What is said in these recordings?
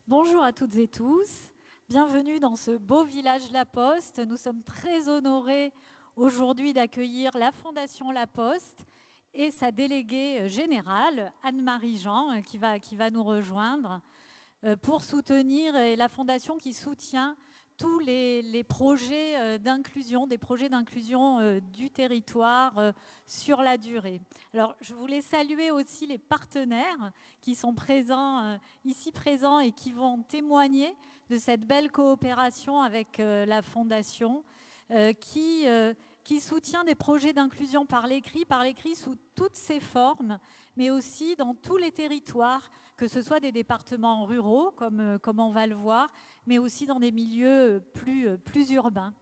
Bonjour à toutes et tous, bienvenue dans ce beau village La Poste. Nous sommes très honorés aujourd'hui d'accueillir la Fondation La Poste et sa déléguée générale, Anne-Marie Jean, qui va nous rejoindre pour soutenir, et la Fondation qui soutient tous les projets d'inclusion, des projets d'inclusion du territoire sur la durée. Alors, je voulais saluer aussi les partenaires qui sont ici présents et qui vont témoigner de cette belle coopération avec la Fondation qui soutient des projets d'inclusion par l'écrit sous toutes ses formes, mais aussi dans tous les territoires, que ce soit des départements ruraux, comme on va le voir, mais aussi dans des milieux plus urbains.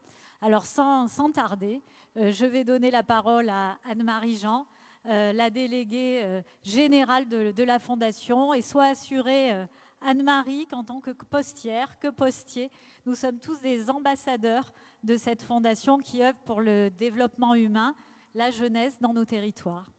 Alors, sans tarder, je vais donner la parole à Anne-Marie Jean, la déléguée générale de la Fondation, et sois assurée, Anne-Marie, qu'en tant que postière, que postier, nous sommes tous des ambassadeurs de cette fondation qui œuvre pour le développement humain, la jeunesse dans nos territoires.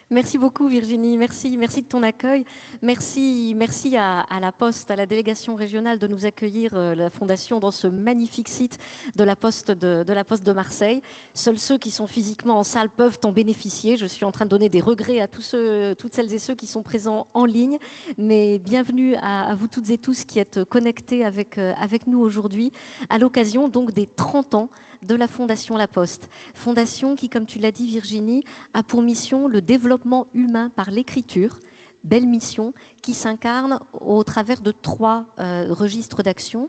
Merci beaucoup Virginie, merci de ton accueil, merci à la Poste, à la délégation régionale de nous accueillir, la Fondation, dans ce magnifique site de la Poste de Marseille. Seuls ceux qui sont physiquement en salle peuvent en bénéficier. Je suis en train de donner des regrets à toutes celles et ceux qui sont présents en ligne, mais bienvenue à vous toutes et tous qui êtes connectés avec nous aujourd'hui, à l'occasion donc des 30 ans de la Fondation La Poste. Fondation qui, comme tu l'as dit Virginie, a pour mission le développement humain par l'écriture. Belle mission qui s'incarne au travers de 3 registres d'action,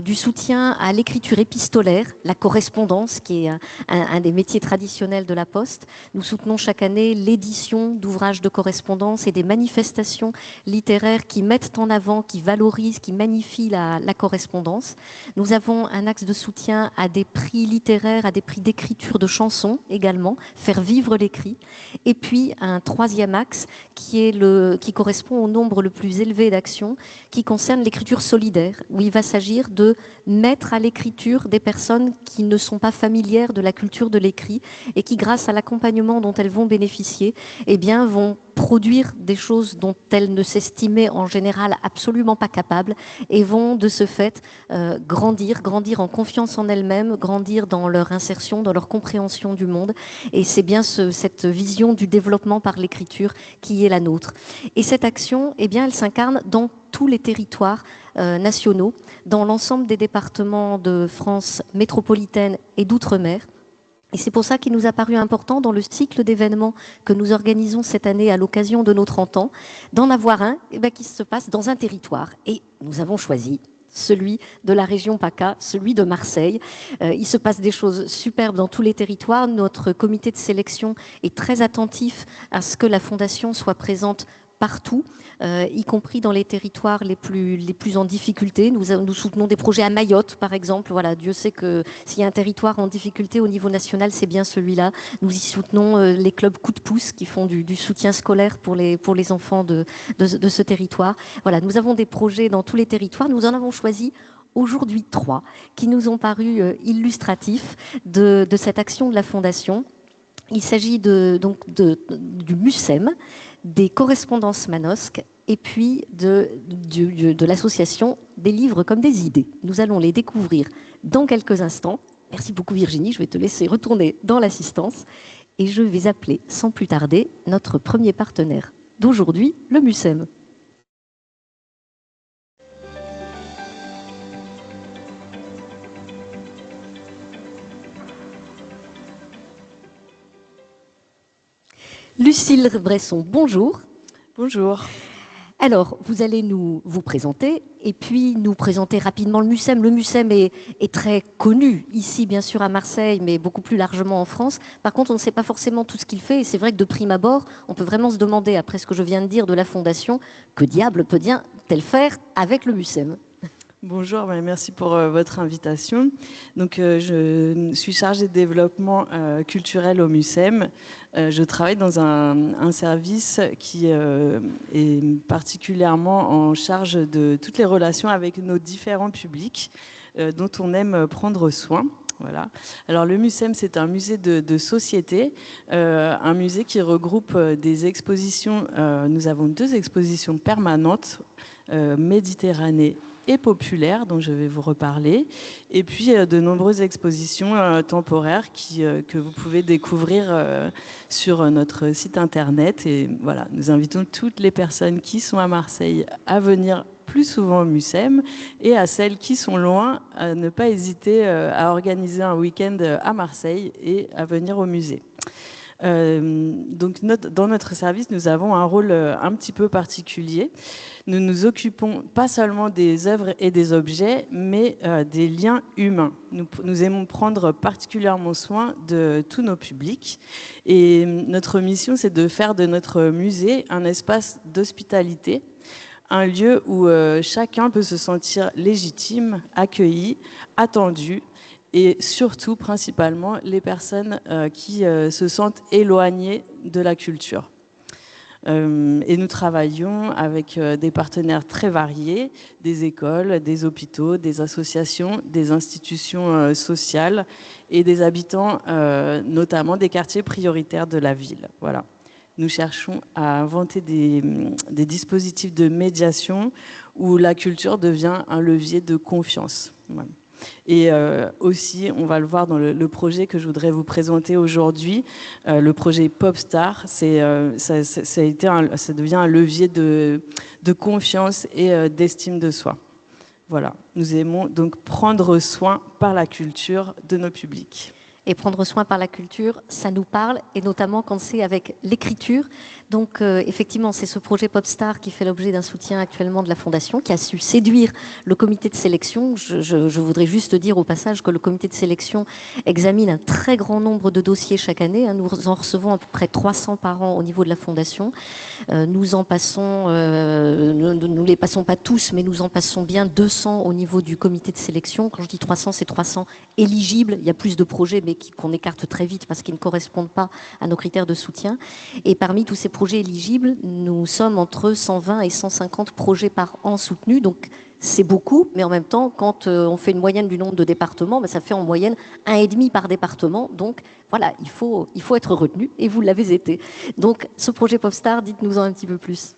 du soutien à l'écriture épistolaire, la correspondance qui est un des métiers traditionnels de la Poste. Nous soutenons chaque année l'édition d'ouvrages de correspondance et des manifestations littéraires qui mettent en avant, qui valorisent, qui magnifient la correspondance. Nous avons un axe de soutien à des prix littéraires, à des prix d'écriture de chansons également, faire vivre l'écrit. Et puis un 3e axe qui correspond au nombre le plus élevé d'actions, qui concerne l'écriture solidaire, où il va s'agir de mettre à l'écriture des personnes qui ne sont pas familières de la culture de l'écrit et qui, grâce à l'accompagnement dont elles vont bénéficier, vont produire des choses dont elles ne s'estimaient en général absolument pas capables et vont de ce fait grandir en confiance en elles-mêmes, grandir dans leur insertion, dans leur compréhension du monde. Et c'est bien cette vision du développement par l'écriture qui est la nôtre. Et cette action, elle s'incarne dans tous les territoires nationaux, dans l'ensemble des départements de France métropolitaine et d'outre-mer. Et c'est pour ça qu'il nous a paru important, dans le cycle d'événements que nous organisons cette année à l'occasion de nos 30 ans, d'en avoir un qui se passe dans un territoire. Et nous avons choisi celui de la région PACA, celui de Marseille. Il se passe des choses superbes dans tous les territoires. Notre comité de sélection est très attentif à ce que la Fondation soit présente partout, y compris dans les territoires les plus en difficulté. Nous soutenons des projets à Mayotte, par exemple. Voilà, Dieu sait que s'il y a un territoire en difficulté au niveau national, c'est bien celui-là. Nous y soutenons les clubs coup de pouce qui font du soutien scolaire pour les enfants de ce territoire. Voilà, nous avons des projets dans tous les territoires. Nous en avons choisi aujourd'hui 3 qui nous ont paru illustratifs de cette action de la Fondation. Il s'agit du MUSEM, des correspondances Manosque et puis de l'association des livres comme des idées. Nous allons les découvrir dans quelques instants. Merci beaucoup Virginie, je vais te laisser retourner dans l'assistance et je vais appeler sans plus tarder notre premier partenaire d'aujourd'hui, le MUSEM. Lucille Bresson, bonjour. Bonjour. Alors, vous allez vous présenter et puis nous présenter rapidement le MUSEM. Le MUSEM est très connu ici, bien sûr, à Marseille, mais beaucoup plus largement en France. Par contre, on ne sait pas forcément tout ce qu'il fait et c'est vrai que de prime abord, on peut vraiment se demander, après ce que je viens de dire de la Fondation, que diable peut-elle faire avec le MUSEM ? Bonjour, merci pour votre invitation. Donc, je suis chargée de développement culturel au MUSEM. Je travaille dans un service qui est particulièrement en charge de toutes les relations avec nos différents publics dont on aime prendre soin. Voilà. Alors le MUSEM, c'est un musée de société, un musée qui regroupe des expositions. Nous avons 2 expositions permanentes, Méditerranée et populaire, dont je vais vous reparler, et puis de nombreuses expositions temporaires que vous pouvez découvrir sur notre site internet. Et voilà, nous invitons toutes les personnes qui sont à Marseille à venir plus souvent au MUSEM, et à celles qui sont loin, à ne pas hésiter à organiser un week-end à Marseille et à venir au musée. Donc dans notre service, nous avons un rôle un petit peu particulier. Nous nous occupons pas seulement des œuvres et des objets, mais des liens humains. Nous aimons prendre particulièrement soin de tous nos publics. Et notre mission, c'est de faire de notre musée un espace d'hospitalité, un lieu où chacun peut se sentir légitime, accueilli, attendu, et surtout, principalement, les personnes qui se sentent éloignées de la culture. Et nous travaillons avec des partenaires très variés, des écoles, des hôpitaux, des associations, des institutions sociales et des habitants, notamment des quartiers prioritaires de la ville. Voilà. Nous cherchons à inventer des dispositifs de médiation où la culture devient un levier de confiance. Voilà. Et aussi, on va le voir dans le projet que je voudrais vous présenter aujourd'hui, le projet Popstar. Ça devient un levier de confiance et d'estime de soi. Voilà. Nous aimons donc prendre soin par la culture de nos publics. Et prendre soin par la culture, ça nous parle, et notamment quand c'est avec l'écriture. Donc effectivement, c'est ce projet Popstar qui fait l'objet d'un soutien actuellement de la Fondation, qui a su séduire le comité de sélection. Je voudrais juste dire au passage que le comité de sélection examine un très grand nombre de dossiers chaque année. Nous en recevons à peu près 300 par an au niveau de la Fondation. Nous en passons, nous les passons pas tous, mais nous en passons bien 200 au niveau du comité de sélection. Quand je dis 300, c'est 300 éligibles. Il y a plus de projets, mais qu'on écarte très vite parce qu'ils ne correspondent pas à nos critères de soutien. Et parmi tous ces projets éligibles, nous sommes entre 120 et 150 projets par an soutenus. Donc c'est beaucoup, mais en même temps, quand on fait une moyenne du nombre de départements, ça fait en moyenne 1,5 par département. Donc voilà, il faut être retenu, et vous l'avez été. Donc ce projet Popstar, dites-nous-en un petit peu plus.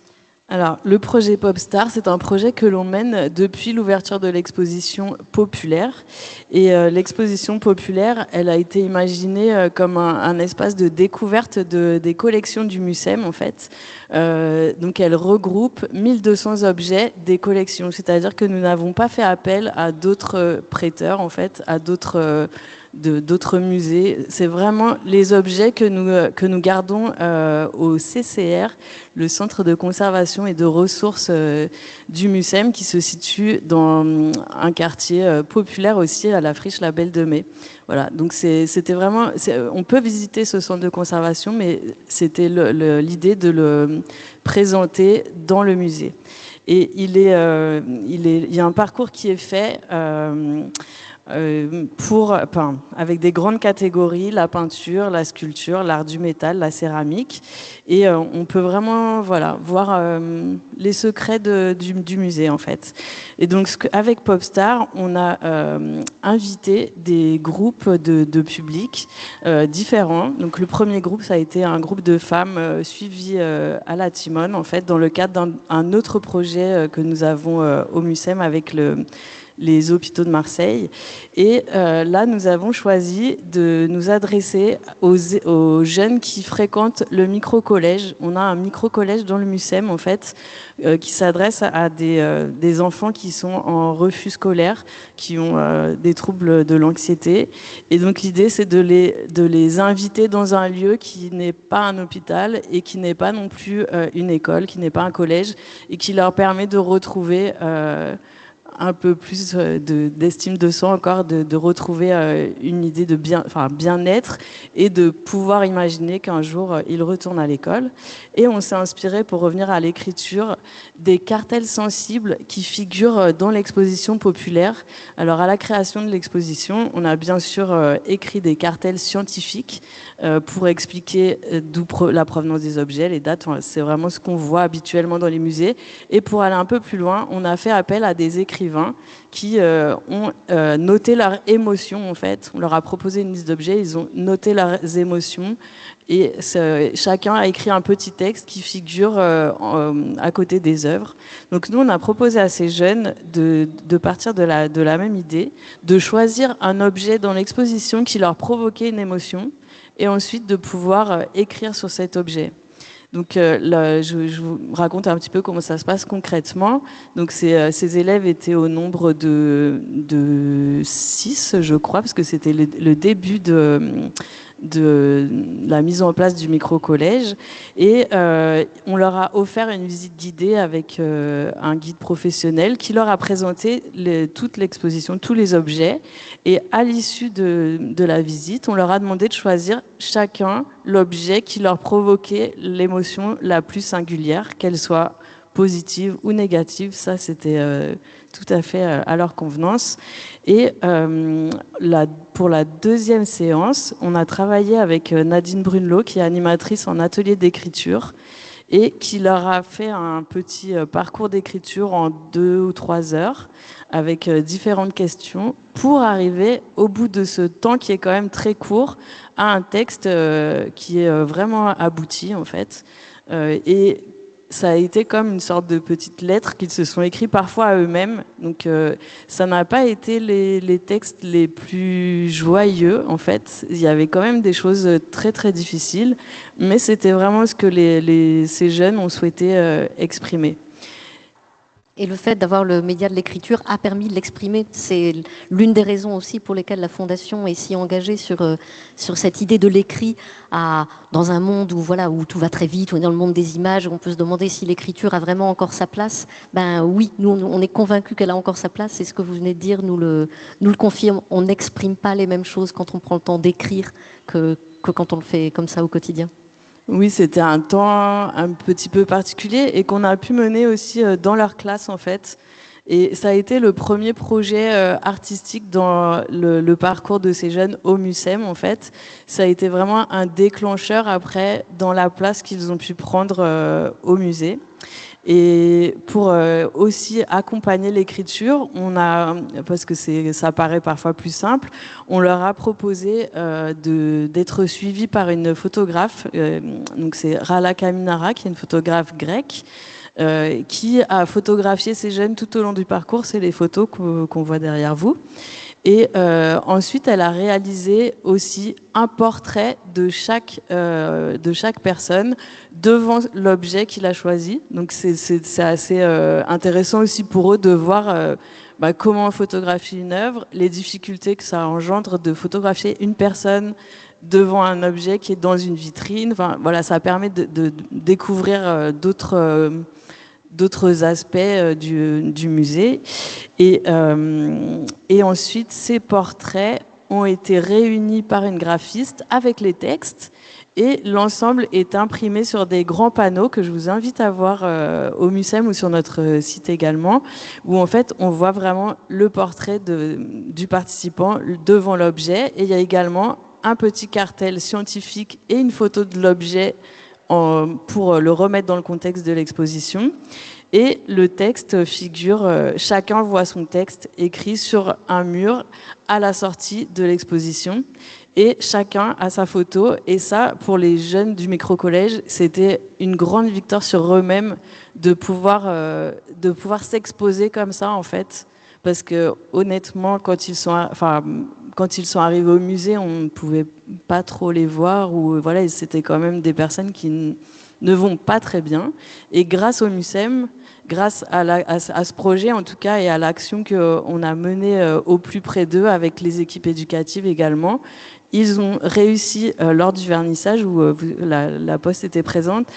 Alors, le projet Popstar, c'est un projet que l'on mène depuis l'ouverture de l'exposition populaire. Et l'exposition populaire, elle a été imaginée comme un espace de découverte des collections du MUSEM, en fait. Donc, elle regroupe 1200 objets des collections. C'est-à-dire que nous n'avons pas fait appel à d'autres prêteurs, en fait, à d'autres musées. C'est vraiment les objets que nous gardons au CCR, le Centre de conservation et de ressources du MUSEM, qui se situe dans un quartier populaire aussi, à la Friche La Belle de Mai. Voilà, donc c'était vraiment... on peut visiter ce centre de conservation, mais c'était l'idée de le présenter dans le musée. Et il y a un parcours qui est fait... avec des grandes catégories, la peinture, la sculpture, l'art du métal, la céramique, et on peut vraiment voir les secrets du musée, en fait. Et donc avec Popstar, on a invité des groupes de publics différents. Donc le premier groupe, ça a été un groupe de femmes suivies à la Timone, en fait, dans le cadre d'un autre projet que nous avons au MUSEM avec les hôpitaux de Marseille. Et là, nous avons choisi de nous adresser aux jeunes qui fréquentent le micro-collège. On a un micro-collège dans le MUSEM, en fait, qui s'adresse à des enfants qui sont en refus scolaire, qui ont des troubles de l'anxiété. Et donc, l'idée, c'est de les inviter dans un lieu qui n'est pas un hôpital et qui n'est pas non plus une école, qui n'est pas un collège, et qui leur permet de retrouver un peu plus d'estime de soi encore, de retrouver une idée de bien-être, et de pouvoir imaginer qu'un jour ils retournent à l'école. Et on s'est inspiré, pour revenir à l'écriture, des cartels sensibles qui figurent dans l'exposition populaire. Alors à la création de l'exposition, on a bien sûr écrit des cartels scientifiques pour expliquer d'où la provenance des objets, les dates. C'est vraiment ce qu'on voit habituellement dans les musées. Et pour aller un peu plus loin, on a fait appel à des écrivains écrivains qui ont noté leurs émotions, en fait. On leur a proposé une liste d'objets, ils ont noté leurs émotions et chacun a écrit un petit texte qui figure à côté des œuvres. Donc nous, on a proposé à ces jeunes de partir de la même idée, de choisir un objet dans l'exposition qui leur provoquait une émotion et ensuite de pouvoir écrire sur cet objet. Donc je vous raconte un petit peu comment ça se passe concrètement. Donc ces élèves étaient au nombre de 6, je crois, parce que c'était le début de la mise en place du micro-collège. Et on leur a offert une visite guidée avec un guide professionnel qui leur a présenté toute l'exposition, tous les objets. Et à l'issue de la visite, on leur a demandé de choisir chacun l'objet qui leur provoquait l'émotion la plus singulière, qu'elle soit positive ou négative. Ça, c'était tout à fait à leur convenance. Et pour la deuxième séance, on a travaillé avec Nadine Brunelot, qui est animatrice en atelier d'écriture, et qui leur a fait un petit parcours d'écriture en 2 ou 3 heures, avec différentes questions, pour arriver au bout de ce temps qui est quand même très court, à un texte qui est vraiment abouti, en fait. Et ça a été comme une sorte de petites lettres qu'ils se sont écrits parfois à eux-mêmes. Donc ça n'a pas été les textes les plus joyeux, en fait. Il y avait quand même des choses très très difficiles, mais c'était vraiment ce que ces jeunes ont souhaité exprimer. Et le fait d'avoir le média de l'écriture a permis de l'exprimer. C'est l'une des raisons aussi pour lesquelles la Fondation est si engagée sur cette idée de l'écrit dans un monde où tout va très vite, où on est dans le monde des images, où on peut se demander si l'écriture a vraiment encore sa place. Ben oui, nous on est convaincus qu'elle a encore sa place. C'est ce que vous venez de dire, nous le confirme. On n'exprime pas les mêmes choses quand on prend le temps d'écrire que quand on le fait comme ça au quotidien. Oui, c'était un temps un petit peu particulier et qu'on a pu mener aussi dans leur classe, en fait. Et ça a été le premier projet artistique dans le parcours de ces jeunes au MUSEM, en fait. Ça a été vraiment un déclencheur après dans la place qu'ils ont pu prendre au musée. Et pour aussi accompagner l'écriture, parce que ça paraît parfois plus simple, on leur a proposé d'être suivis par une photographe. Donc c'est Rala Kaminara, qui est une photographe grecque, qui a photographié ces jeunes tout au long du parcours. C'est les photos qu'on voit derrière vous. Et ensuite, elle a réalisé aussi un portrait de chaque personne devant l'objet qu'il a choisi. Donc c'est assez intéressant aussi pour eux de voir comment photographier une œuvre, les difficultés que ça engendre de photographier une personne devant un objet qui est dans une vitrine. Enfin voilà, ça permet de découvrir d'autres aspects du musée. Et ensuite, ces portraits ont été réunis par une graphiste avec les textes et l'ensemble est imprimé sur des grands panneaux que je vous invite à voir au MUSEM ou sur notre site également, où en fait on voit vraiment le portrait du participant devant l'objet, et il y a également un petit cartel scientifique et une photo de l'objet pour le remettre dans le contexte de l'exposition. Et le texte figure, chacun voit son texte écrit sur un mur à la sortie de l'exposition. Et chacun a sa photo. Et ça, pour les jeunes du micro-collège, c'était une grande victoire sur eux-mêmes de pouvoir s'exposer comme ça, en fait. Parce que honnêtement, quand ils sont arrivés au musée, on ne pouvait pas trop les voir. Ou voilà, c'était quand même des personnes qui ne vont pas très bien. Et grâce au MUSEM, grâce à ce projet en tout cas, et à l'action qu'on a menée au plus près d'eux avec les équipes éducatives également, ils ont réussi lors du vernissage où la Poste était présente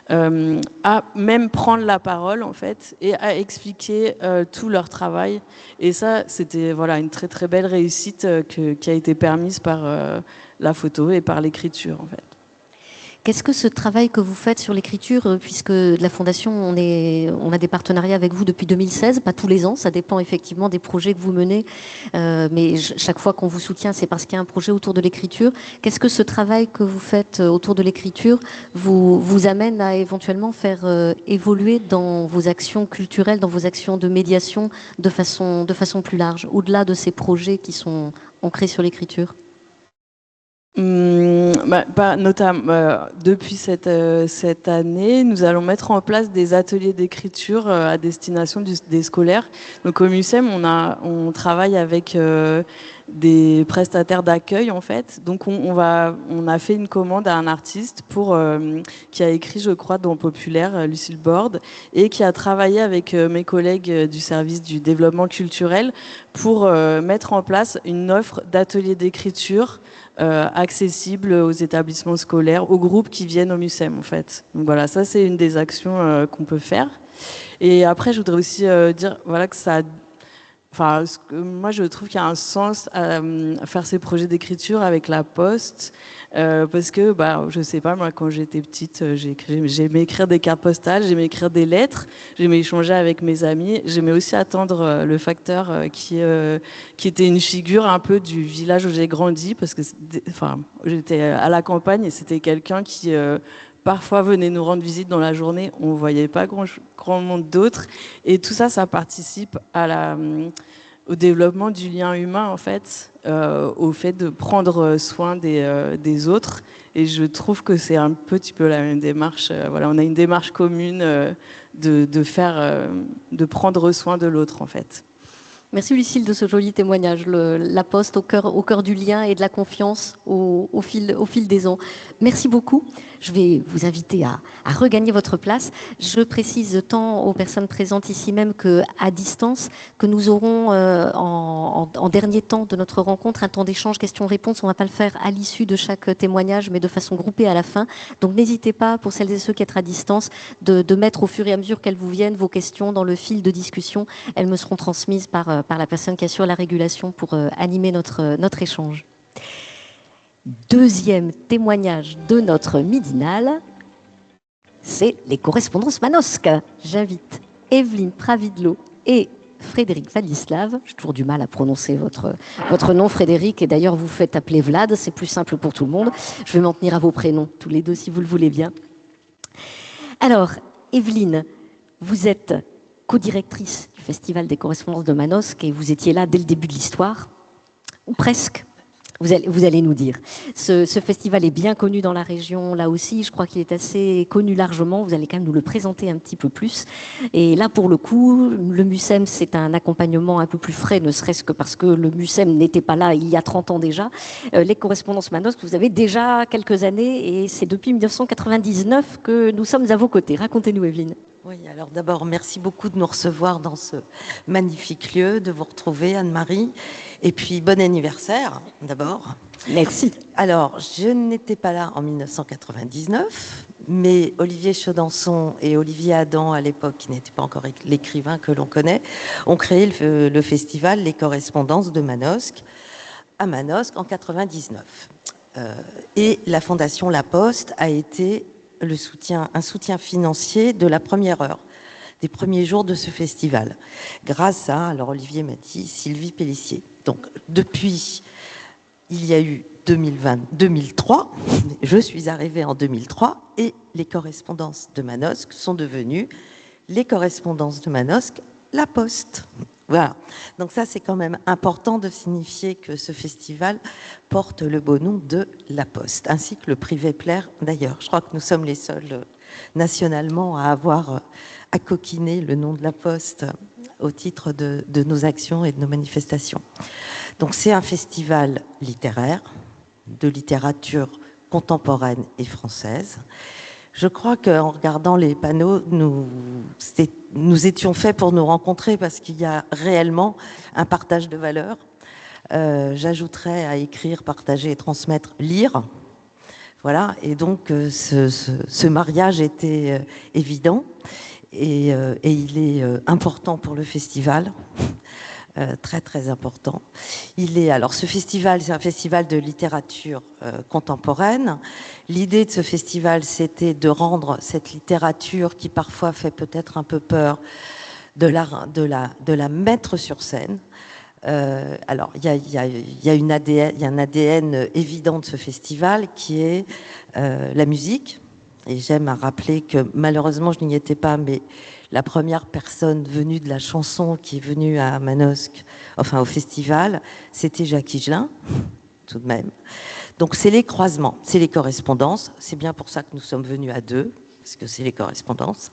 à même prendre la parole en fait et à expliquer tout leur travail. Et ça, c'était une très très belle réussite qui a été permise par la photo et par l'écriture en fait. Qu'est-ce que ce travail que vous faites sur l'écriture, puisque la Fondation, on a des partenariats avec vous depuis 2016, pas tous les ans, ça dépend effectivement des projets que vous menez, mais chaque fois qu'on vous soutient, c'est parce qu'il y a un projet autour de l'écriture. Qu'est-ce que ce travail que vous faites autour de l'écriture vous amène à éventuellement faire évoluer dans vos actions culturelles, dans vos actions de médiation de façon plus large, au-delà de ces projets qui sont ancrés sur l'écriture? Notamment, depuis cette année, nous allons mettre en place des ateliers d'écriture à destination des scolaires. Donc au MUSEM, on travaille avec des prestataires d'accueil en fait. Donc on a fait une commande à un artiste qui a écrit, je crois, dans Populaire, Lucille Borde, et qui a travaillé avec mes collègues du service du développement culturel pour mettre en place une offre d'ateliers d'écriture accessible aux établissements scolaires, aux groupes qui viennent au MUSEM en fait. Donc voilà, ça c'est une des actions qu'on peut faire. Et après, je voudrais aussi dire voilà que ça. Enfin, moi, je trouve qu'il y a un sens à faire ces projets d'écriture avec la Poste, parce que, je sais pas, moi, quand j'étais petite, j'aimais écrire des cartes postales, j'aimais écrire des lettres, j'aimais échanger avec mes amis, j'aimais aussi attendre le facteur qui était une figure un peu du village où j'ai grandi, parce que, j'étais à la campagne et c'était quelqu'un qui parfois venait nous rendre visite dans la journée, on ne voyait pas grand monde d'autres. Et tout ça, ça participe au développement du lien humain, en fait, au fait de prendre soin des autres. Et je trouve que c'est un petit peu la même démarche. Voilà, on a une démarche commune de prendre soin de l'autre, en fait. Merci Lucille de ce joli témoignage, la Poste au cœur du lien et de la confiance au fil des ans. Merci beaucoup. Je vais vous inviter à regagner votre place. Je précise tant aux personnes présentes ici même qu'à distance que nous aurons en dernier temps de notre rencontre un temps d'échange questions-réponses. On ne va pas le faire à l'issue de chaque témoignage, mais de façon groupée à la fin. Donc n'hésitez pas, pour celles et ceux qui êtes à distance, de mettre au fur et à mesure qu'elles vous viennent vos questions dans le fil de discussion. Elles me seront transmises par la personne qui assure la régulation pour animer notre échange. Deuxième témoignage de notre midinale, c'est les correspondances Manosque. J'invite Evelyne Pravidlo et Frédéric Vladislav. J'ai toujours du mal à prononcer votre nom, Frédéric, et d'ailleurs vous faites appeler Vlad, c'est plus simple pour tout le monde. Je vais m'en tenir à vos prénoms, tous les deux, si vous le voulez bien. Alors, Evelyne, vous êtes co-directrice du Festival des correspondances de Manosque et vous étiez là dès le début de l'histoire, ou presque. Vous allez nous dire. Ce festival est bien connu dans la région, là aussi. Je crois qu'il est assez connu largement. Vous allez quand même nous le présenter un petit peu plus. Et là, pour le coup, le MUSEM, c'est un accompagnement un peu plus frais, ne serait-ce que parce que le MUSEM n'était pas là il y a 30 ans déjà. Les correspondances Manosque, vous avez déjà quelques années et c'est depuis 1999 que nous sommes à vos côtés. Racontez-nous, Evelyne. Oui, alors d'abord, merci beaucoup de nous recevoir dans ce magnifique lieu, de vous retrouver, Anne-Marie. Et puis, bon anniversaire, d'abord. Merci. Alors, je n'étais pas là en 1999, mais Olivier Chaudenson et Olivier Adam, à l'époque, qui n'était pas encore l'écrivain que l'on connaît, ont créé le festival Les Correspondances de Manosque, à Manosque, en 1999. Et la Fondation La Poste a été un soutien financier de la première heure, des premiers jours de ce festival, grâce à, alors Olivier m'a dit, Sylvie Pellissier. Donc depuis, il y a eu 2003, je suis arrivée en 2003, et les correspondances de Manosque sont devenues les correspondances de Manosque, La Poste. Voilà. Donc ça, c'est quand même important de signifier que ce festival porte le beau nom de La Poste, ainsi que le prix Vepler d'ailleurs. Je crois que nous sommes les seuls nationalement à avoir acoquiné le nom de La Poste au titre de nos actions et de nos manifestations. Donc c'est un festival littéraire, de littérature contemporaine et française. Je crois qu'en regardant les panneaux, nous étions faits pour nous rencontrer parce qu'il y a réellement un partage de valeurs. J'ajouterais à écrire, partager et transmettre, lire. Voilà, et donc ce mariage était évident et il est important pour le festival. très très important. Alors ce festival, c'est un festival de littérature contemporaine. L'idée de ce festival, c'était de rendre cette littérature qui parfois fait peut-être un peu peur, de la mettre sur scène. Alors, il y a un ADN évident de ce festival qui est la musique. Et j'aime à rappeler que malheureusement, je n'y étais pas, mais la première personne venue de la chanson qui est venue à Manosque, enfin au festival, c'était Jacques Higelin, tout de même. Donc c'est les croisements, c'est les correspondances. C'est bien pour ça que nous sommes venus à deux, parce que c'est les correspondances.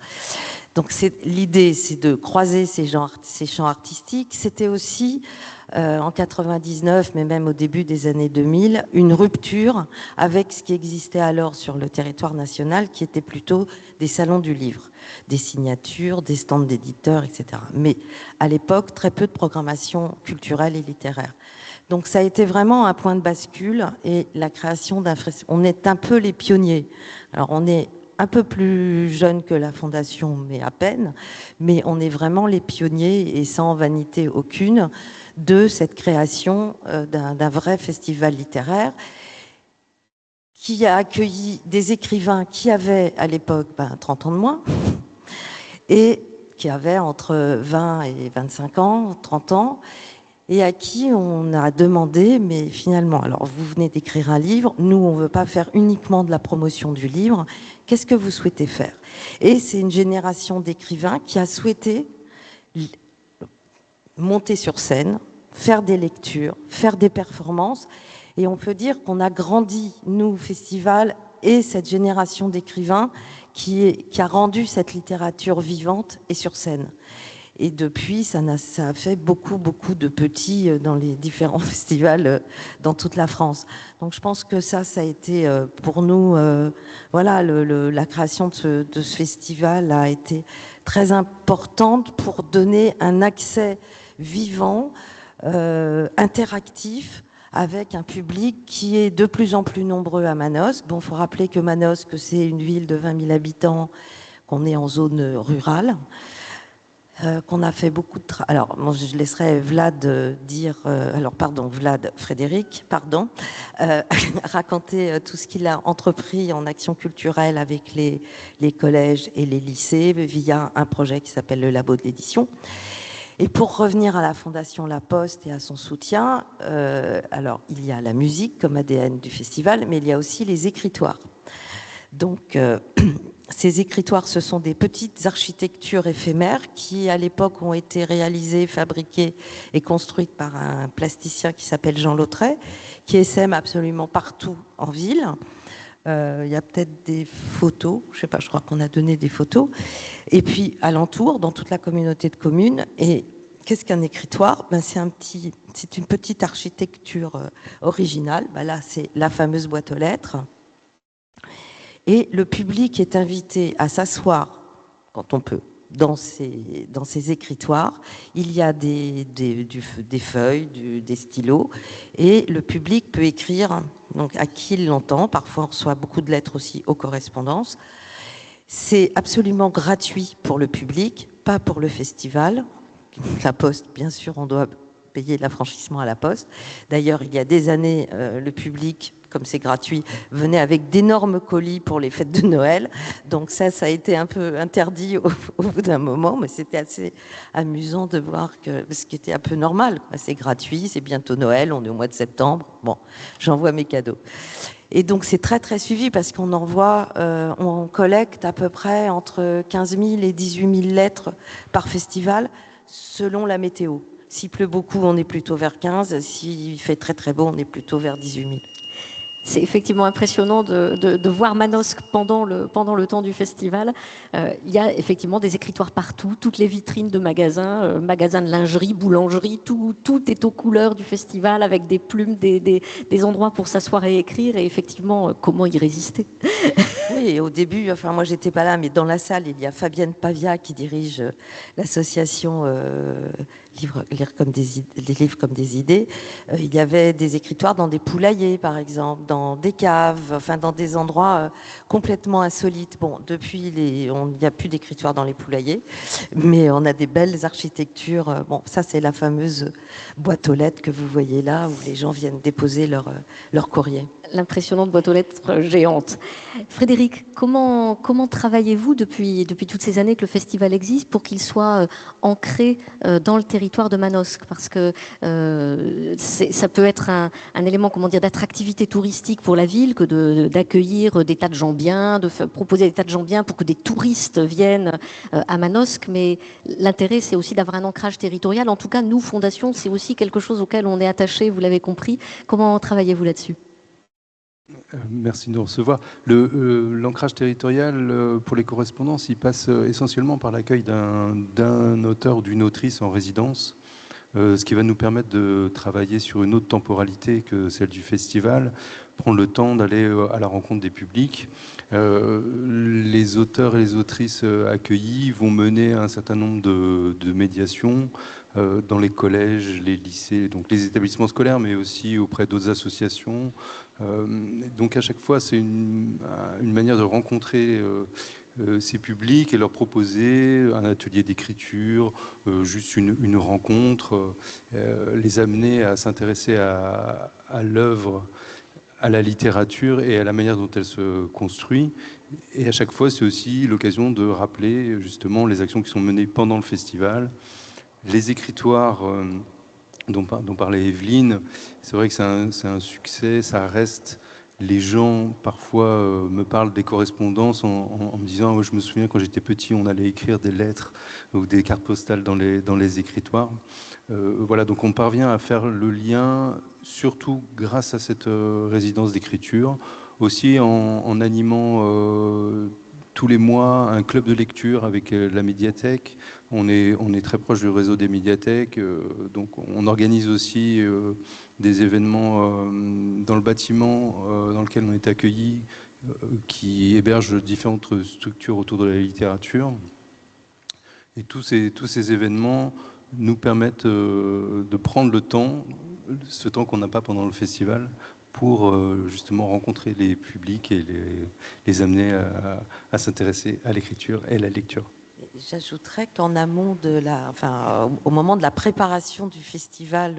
Donc l'idée, c'est de croiser ces champs artistiques. C'était aussi, en 99, mais même au début des années 2000, une rupture avec ce qui existait alors sur le territoire national, qui était plutôt des salons du livre, des signatures, des stands d'éditeurs, etc. Mais à l'époque, très peu de programmation culturelle et littéraire. Donc ça a été vraiment un point de bascule, et la création on est un peu les pionniers. Alors on est un peu plus jeune que la Fondation, mais à peine, mais on est vraiment les pionniers, et sans vanité aucune, de cette création d'un vrai festival littéraire qui a accueilli des écrivains qui avaient à l'époque 30 ans de moins, et qui avaient entre 20 et 25 ans, 30 ans, et à qui on a demandé, mais finalement, alors vous venez d'écrire un livre, nous on veut pas faire uniquement de la promotion du livre, qu'est-ce que vous souhaitez faire? Et c'est une génération d'écrivains qui a souhaité monter sur scène, faire des lectures, faire des performances, et on peut dire qu'on a grandi, nous, festival, et cette génération d'écrivains qui a rendu cette littérature vivante et sur scène. Et depuis, ça a fait beaucoup de petits dans les différents festivals dans toute la France. Donc je pense que ça a été pour nous, voilà, la création de ce festival a été très importante pour donner un accès vivant, interactif, avec un public qui est de plus en plus nombreux à Manosque. Bon, il faut rappeler que Manosque, c'est une ville de 20 000 habitants, qu'on est en zone rurale. Qu'on a fait beaucoup de travail. Alors, bon, je laisserai Vlad dire, Frédéric, raconter tout ce qu'il a entrepris en action culturelle avec les collèges et les lycées via un projet qui s'appelle le Labo de l'édition. Et pour revenir à la Fondation La Poste et à son soutien, alors il y a la musique comme ADN du festival, mais il y a aussi les écritoires. Donc, ces écritoires, ce sont des petites architectures éphémères qui, à l'époque, ont été réalisées, fabriquées et construites par un plasticien qui s'appelle Jean Lautret, qui essaime absolument partout en ville. Il y a peut-être des photos, je sais pas, je crois qu'on a donné des photos. Et puis, alentour, dans toute la communauté de communes. Et qu'est-ce qu'un écritoire? C'est une petite architecture originale. Là, c'est la fameuse boîte aux lettres. Et le public est invité à s'asseoir, quand on peut, dans ces écritoires. Il y a des feuilles, des stylos, et le public peut écrire donc, à qui il l'entend. Parfois, on reçoit beaucoup de lettres aussi aux correspondances. C'est absolument gratuit pour le public, pas pour le festival. La Poste, bien sûr, on doit payer l'affranchissement à la Poste. D'ailleurs, il y a des années, le public, comme c'est gratuit, venait avec d'énormes colis pour les fêtes de Noël. Donc ça a été un peu interdit au bout d'un moment, mais c'était assez amusant de voir ce qui était un peu normal. C'est gratuit, c'est bientôt Noël, on est au mois de septembre. Bon, j'envoie mes cadeaux. Et donc c'est très très suivi parce qu'on on collecte à peu près entre 15 000 et 18 000 lettres par festival selon la météo. S'il pleut beaucoup, on est plutôt vers 15. S'il fait très très beau, on est plutôt vers 18 000. C'est effectivement impressionnant de voir Manosque pendant le temps du festival. Il y a effectivement des écritoires partout, toutes les vitrines de magasins, magasins de lingerie, boulangerie, tout est aux couleurs du festival avec des plumes, des endroits pour s'asseoir et écrire. Et effectivement, comment y résister? Oui, au début, enfin moi j'étais pas là, mais dans la salle, il y a Fabienne Pavia qui dirige l'association Les livres comme des idées. Il y avait des écritoires dans des poulaillers, par exemple, dans des caves, enfin dans des endroits complètement insolites. Bon, depuis, il n'y a plus d'écritoire dans les poulaillers, mais on a des belles architectures. Bon, ça c'est la fameuse boîte aux lettres que vous voyez là, où les gens viennent déposer leur courrier. L'impressionnante boîte aux lettres géante. Frédéric, comment travaillez-vous depuis toutes ces années que le festival existe pour qu'il soit ancré dans le territoire de Manosque? Parce que ça peut être un élément, comment dire, d'attractivité touristique pour la ville que d'accueillir des tas de gens bien, proposer des tas de gens bien pour que des touristes viennent à Manosque. Mais l'intérêt, c'est aussi d'avoir un ancrage territorial. En tout cas, nous, Fondation, c'est aussi quelque chose auquel on est attaché, vous l'avez compris. Comment travaillez-vous là-dessus? Merci de nous recevoir. L'ancrage territorial pour les correspondances, il passe essentiellement par l'accueil d'un auteur ou d'une autrice en résidence, ce qui va nous permettre de travailler sur une autre temporalité que celle du festival, prendre le temps d'aller à la rencontre des publics. Les auteurs et les autrices accueillis vont mener un certain nombre de médiations dans les collèges, les lycées, donc les établissements scolaires, mais aussi auprès d'autres associations. Donc à chaque fois, c'est une manière de rencontrer ces publics et leur proposer un atelier d'écriture, juste une rencontre, les amener à s'intéresser à l'œuvre, à la littérature et à la manière dont elle se construit. Et à chaque fois, c'est aussi l'occasion de rappeler justement les actions qui sont menées pendant le festival. Les écritoires dont parlait Evelyne, c'est vrai que c'est un succès, ça reste. Les gens, parfois, me parlent des correspondances en me disant je me souviens quand j'étais petit, on allait écrire des lettres ou des cartes postales dans les écritoires. Voilà, donc on parvient à faire le lien, surtout grâce à cette résidence d'écriture, aussi en animant tous les mois un club de lecture avec la médiathèque. On est très proche du réseau des médiathèques, donc on organise aussi des événements dans le bâtiment dans lequel on est accueilli, qui héberge différentes structures autour de la littérature. Et tous ces événements nous permettent de prendre le temps, ce temps qu'on n'a pas pendant le festival, pour justement rencontrer les publics et les amener à s'intéresser à l'écriture et à la lecture. J'ajouterais qu'en amont au moment de la préparation du festival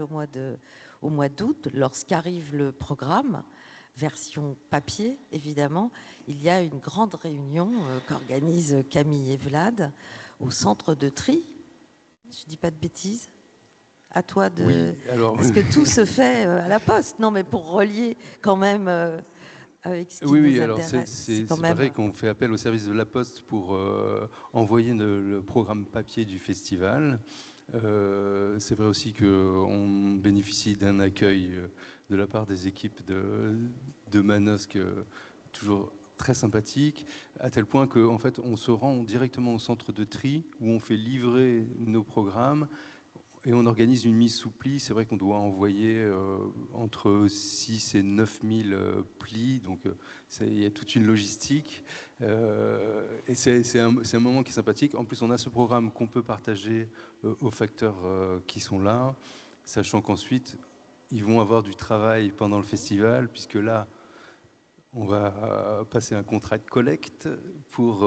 au mois d'août, lorsqu'arrive le programme, version papier évidemment, il y a une grande réunion qu'organisent Camille et Vlad au centre de tri. Je dis pas de bêtises? À toi de... Oui, alors... Parce que tout se fait à la poste. Non, mais pour relier quand même avec ce qui nous alors intéresse. c'est vrai qu'on fait appel au service de la Poste pour envoyer le programme papier du festival. C'est vrai aussi qu'on bénéficie d'un accueil de la part des équipes de Manosque toujours très sympathique, à tel point qu'en fait on se rend directement au centre de tri où on fait livrer nos programmes. Et on organise une mise sous pli. C'est vrai qu'on doit envoyer entre 6 et 9 000 plis. Donc, il y a toute une logistique. Et c'est un moment qui est sympathique. En plus, on a ce programme qu'on peut partager aux facteurs qui sont là, sachant qu'ensuite, ils vont avoir du travail pendant le festival, puisque là, on va passer un contrat de collecte pour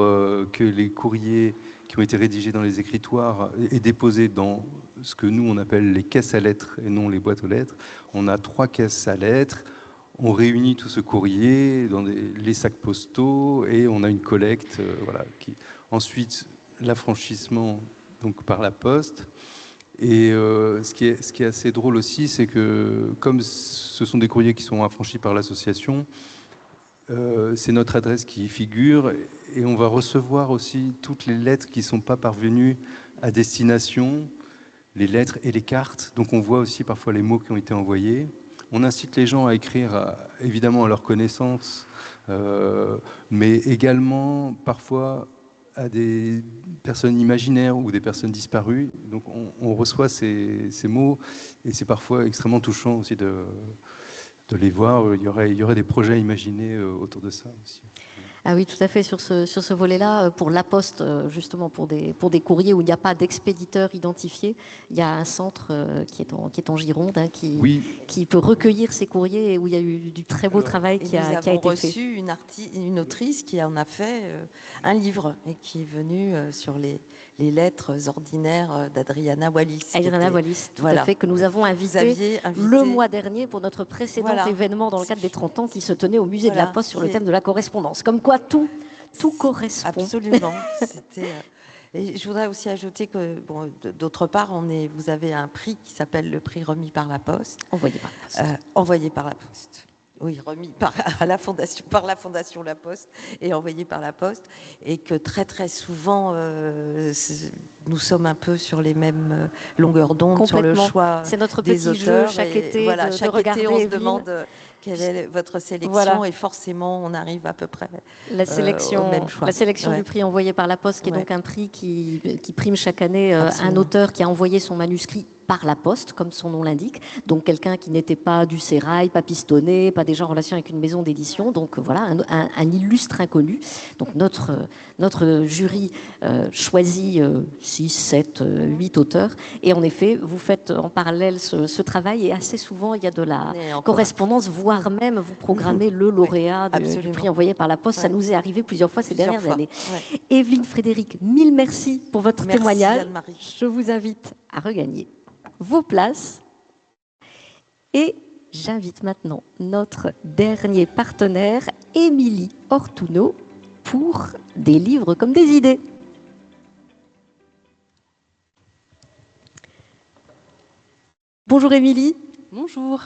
que les courriers qui ont été rédigés dans les écritoires et déposés dans ce que nous on appelle les caisses à lettres et non les boîtes aux lettres. On a 3 caisses à lettres, on réunit tout ce courrier dans les sacs postaux et on a une collecte. Ensuite, l'affranchissement donc par la poste. Et ce qui est assez drôle aussi, c'est que comme ce sont des courriers qui sont affranchis par l'association, c'est notre adresse qui y figure et on va recevoir aussi toutes les lettres qui ne sont pas parvenues à destination, les lettres et les cartes. Donc on voit aussi parfois les mots qui ont été envoyés. On incite les gens à écrire évidemment à leur connaissance, mais également parfois à des personnes imaginaires ou des personnes disparues. Donc on reçoit ces mots et c'est parfois extrêmement touchant aussi les voir. Il y aurait des projets à imaginer autour de ça aussi. Ah oui, tout à fait, sur ce volet-là, pour La Poste, justement, pour des courriers où il n'y a pas d'expéditeur identifié, il y a un centre qui est en Gironde, hein, qui peut recueillir ces courriers et où il y a eu du très beau travail qui a été fait. Nous avons reçu une autrice qui en a fait un livre et qui est venue sur les lettres ordinaires d'Adriana Wallis. Adriana Wallis, tout à fait, que nous avons invité le mois dernier pour notre précédent événement dans le cadre des 30 ans qui se tenait au musée de la Poste sur le thème de la correspondance. Comme quoi tout correspond. Absolument. Et je voudrais aussi ajouter que, d'autre part, vous avez un prix qui s'appelle le prix remis par la Poste. Envoyé par la Poste. Oui, remis par la Fondation La Poste et envoyé par la Poste. Et que très très souvent, nous sommes un peu sur les mêmes longueurs d'onde sur le choix C'est notre des petit auteurs. jeu chaque été. Chaque été, on se demande quelle est votre sélection et forcément, on arrive à peu près la sélection, au même choix. La sélection du prix envoyé par la Poste, qui est donc un prix qui prime chaque année un auteur qui a envoyé son manuscrit par la Poste, comme son nom l'indique. Donc quelqu'un qui n'était pas du sérail, pas pistonné, pas déjà en relation avec une maison d'édition. Donc voilà, un illustre inconnu. Donc notre jury choisit 6, 7, 8 auteurs. Et en effet, vous faites en parallèle ce travail et assez souvent, il y a de la correspondance, voire même vous programmez le lauréat du prix envoyé par la Poste. Ça nous est arrivé plusieurs fois ces dernières années. Evelyne Frédéric, mille merci pour votre témoignage. Anne-Marie. Je vous invite à regagner vos places et j'invite maintenant notre dernier partenaire, Émilie Ortuno, pour Des livres comme des idées. Bonjour Émilie. Bonjour.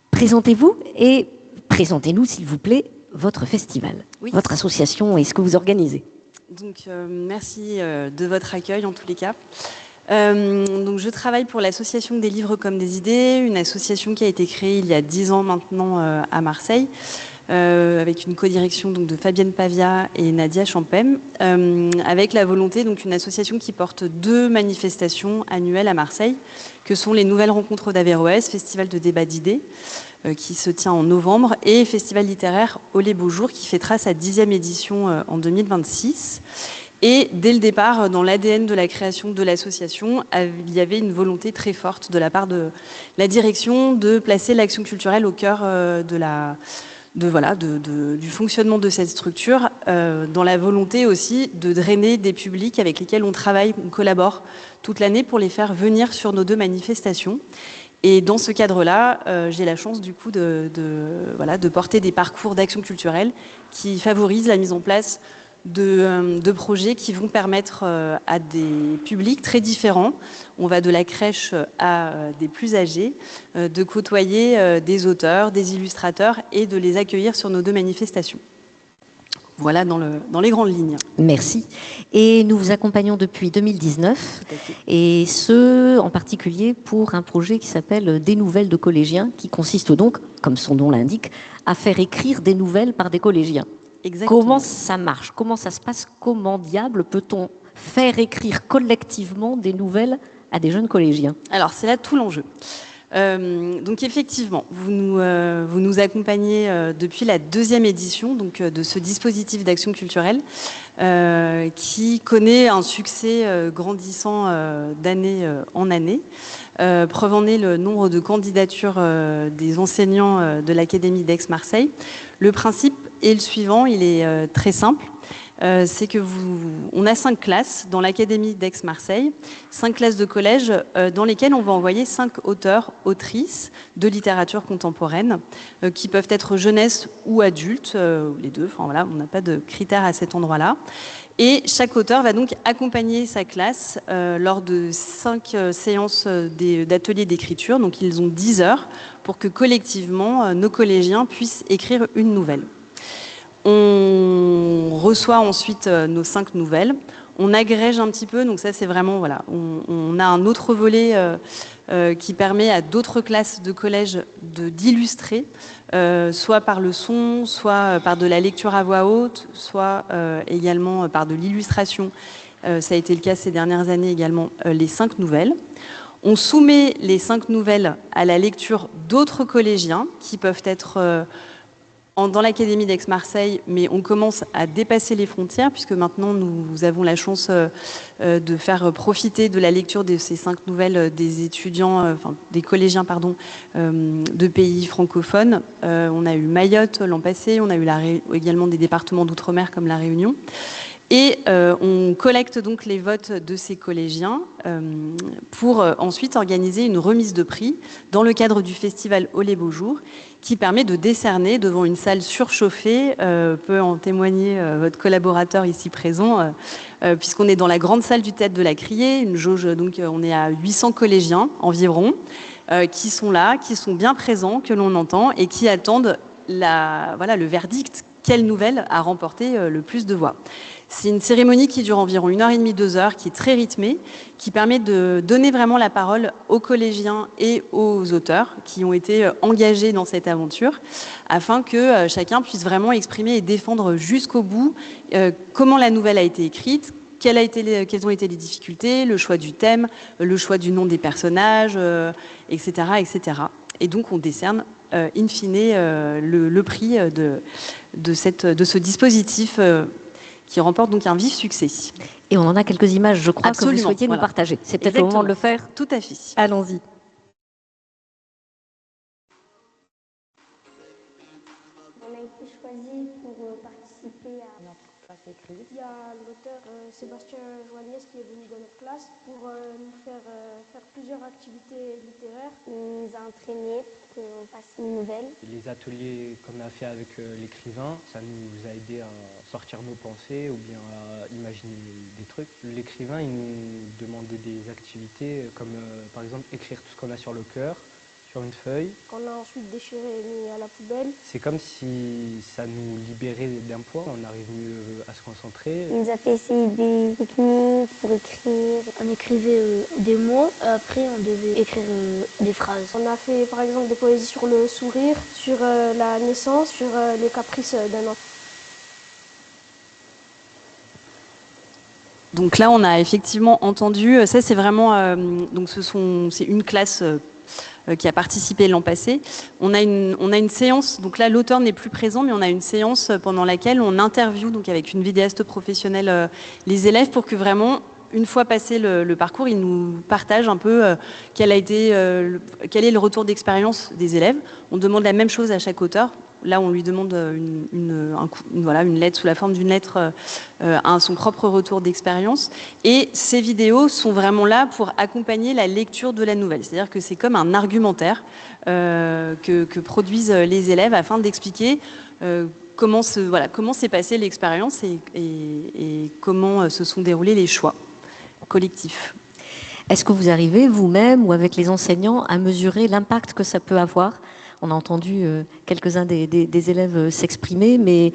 Présentez-vous et présentez-nous s'il vous plaît votre festival, votre association et ce que vous organisez. Donc merci de votre accueil en tous les cas. Donc je travaille pour l'association Des livres comme des idées, une association qui a été créée il y a 10 ans maintenant à Marseille, avec une codirection donc de Fabienne Pavia et Nadia Champem, avec la volonté, donc une association qui porte 2 manifestations annuelles à Marseille, que sont les Nouvelles Rencontres d'Averroès, festival de débat d'idées, qui se tient en novembre, et festival littéraire Au les beaux jours, qui fêtera sa 10e édition en 2026. Et dès le départ, dans l'ADN de la création de l'association, il y avait une volonté très forte de la part de la direction de placer l'action culturelle au cœur du fonctionnement de cette structure, dans la volonté aussi de drainer des publics avec lesquels on travaille, on collabore toute l'année pour les faire venir sur nos 2 manifestations. Et dans ce cadre-là, j'ai la chance du coup de porter des parcours d'action culturelle qui favorisent la mise en place de projets qui vont permettre à des publics très différents, on va de la crèche à des plus âgés, de côtoyer des auteurs, des illustrateurs et de les accueillir sur nos 2 manifestations. Voilà dans les grandes lignes. Merci. Et nous vous accompagnons depuis 2019, et ce, en particulier pour un projet qui s'appelle Des nouvelles de collégiens, qui consiste donc, comme son nom l'indique, à faire écrire des nouvelles par des collégiens. Exactement. Comment ça marche? Comment ça se passe? Comment diable peut-on faire écrire collectivement des nouvelles à des jeunes collégiens? Alors, c'est là tout l'enjeu. Donc effectivement, vous nous accompagnez depuis la 2e édition donc, de ce dispositif d'action culturelle qui connaît un succès grandissant d'année en année. Preuve en est le nombre de candidatures des enseignants de l'Académie d'Aix-Marseille. Le principe est le suivant, il est très simple. C'est que on a 5 classes dans l'Académie d'Aix-Marseille, 5 classes de collège dans lesquelles on va envoyer 5 auteurs, autrices de littérature contemporaine qui peuvent être jeunesse ou adultes, les deux, enfin voilà, on n'a pas de critères à cet endroit-là. Et chaque auteur va donc accompagner sa classe lors de 5 séances d'ateliers d'écriture, donc ils ont 10 heures pour que collectivement nos collégiens puissent écrire une nouvelle. On reçoit ensuite nos 5 nouvelles, on agrège un petit peu, donc ça c'est vraiment, voilà, on a un autre volet qui permet à d'autres classes de collège d'illustrer, soit par le son, soit par de la lecture à voix haute, soit également par de l'illustration. Ça a été le cas ces dernières années également, les 5 nouvelles. On soumet les 5 nouvelles à la lecture d'autres collégiens qui peuvent être dans l'Académie d'Aix-Marseille, mais on commence à dépasser les frontières puisque maintenant nous avons la chance de faire profiter de la lecture de ces 5 nouvelles des étudiants, des collégiens de pays francophones. On a eu Mayotte l'an passé, on a eu également des départements d'outre-mer comme la Réunion. Et on collecte donc les votes de ces collégiens pour ensuite organiser une remise de prix dans le cadre du festival Au les beaux jours, qui permet de décerner devant une salle surchauffée, peut en témoigner votre collaborateur ici présent, puisqu'on est dans la grande salle du Théâtre de la Criée, une jauge, donc on est à 800 collégiens environ, qui sont là, qui sont bien présents, que l'on entend, et qui attendent le verdict, quelle nouvelle a remporté le plus de voix. C'est une cérémonie qui dure environ 1h30, 2 heures, qui est très rythmée, qui permet de donner vraiment la parole aux collégiens et aux auteurs qui ont été engagés dans cette aventure, afin que chacun puisse vraiment exprimer et défendre jusqu'au bout comment la nouvelle a été écrite, quelles ont été les difficultés, le choix du thème, le choix du nom des personnages, etc., etc. Et donc on décerne in fine le prix de ce dispositif qui remporte donc un vif succès. Et on en a quelques images, je crois, Absolument, que vous souhaitiez nous partager. C'est peut-être le moment de le faire. Tout à fait. Allons-y. On a été choisi pour participer à notre classe d'écrit. Il y a l'auteur Sébastien Joannès qui est venu dans notre classe pour nous faire plusieurs activités littéraires. Il nous a entraînés pour qu'on fasse une nouvelle. Les ateliers qu'on a fait avec l'écrivain, ça nous a aidé à sortir nos pensées ou bien à imaginer des trucs. L'écrivain, il nous demandait des activités comme par exemple écrire tout ce qu'on a sur le cœur, sur une feuille. Qu'on a ensuite déchiré et mis à la poubelle. C'est comme si ça nous libérait d'un poids, on arrive mieux à se concentrer. Il nous a fait essayer des techniques pour écrire. On écrivait des mots, après on devait écrire des phrases. On a fait par exemple des poésies sur le sourire, sur la naissance, sur les caprices d'un enfant. Donc là, on a effectivement entendu, ça c'est vraiment, donc c'est une classe qui a participé l'an passé. On a une séance, donc là l'auteur n'est plus présent, mais on a une séance pendant laquelle on interviewe, donc avec une vidéaste professionnelle, les élèves pour que vraiment, une fois passé le parcours, ils nous partagent un peu quel est le retour d'expérience des élèves. On demande la même chose à chaque auteur. Là, on lui demande une lettre sous la forme d'une lettre à son propre retour d'expérience. Et ces vidéos sont vraiment là pour accompagner la lecture de la nouvelle. C'est-à-dire que c'est comme un argumentaire que produisent les élèves afin d'expliquer comment s'est passée l'expérience et comment se sont déroulés les choix collectifs. Est-ce que vous arrivez, vous-même ou avec les enseignants, à mesurer l'impact que ça peut avoir ? On a entendu quelques-uns des élèves s'exprimer, mais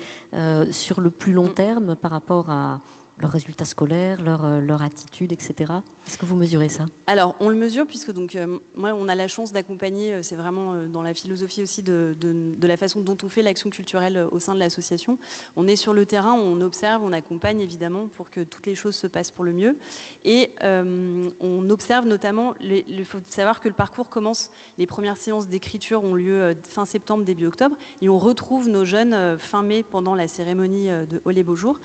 sur le plus long terme, par rapport à leurs résultats scolaires, leur attitude, etc. Est-ce que vous mesurez ça ? Alors, on le mesure puisque donc moi, on a la chance d'accompagner. C'est vraiment dans la philosophie aussi de la façon dont on fait l'action culturelle au sein de l'association. On est sur le terrain, on observe, on accompagne évidemment pour que toutes les choses se passent pour le mieux. Et on observe notamment. Il faut savoir que le parcours commence. Les premières séances d'écriture ont lieu fin septembre, début octobre, et on retrouve nos jeunes fin mai pendant la cérémonie de Au les beaux jours.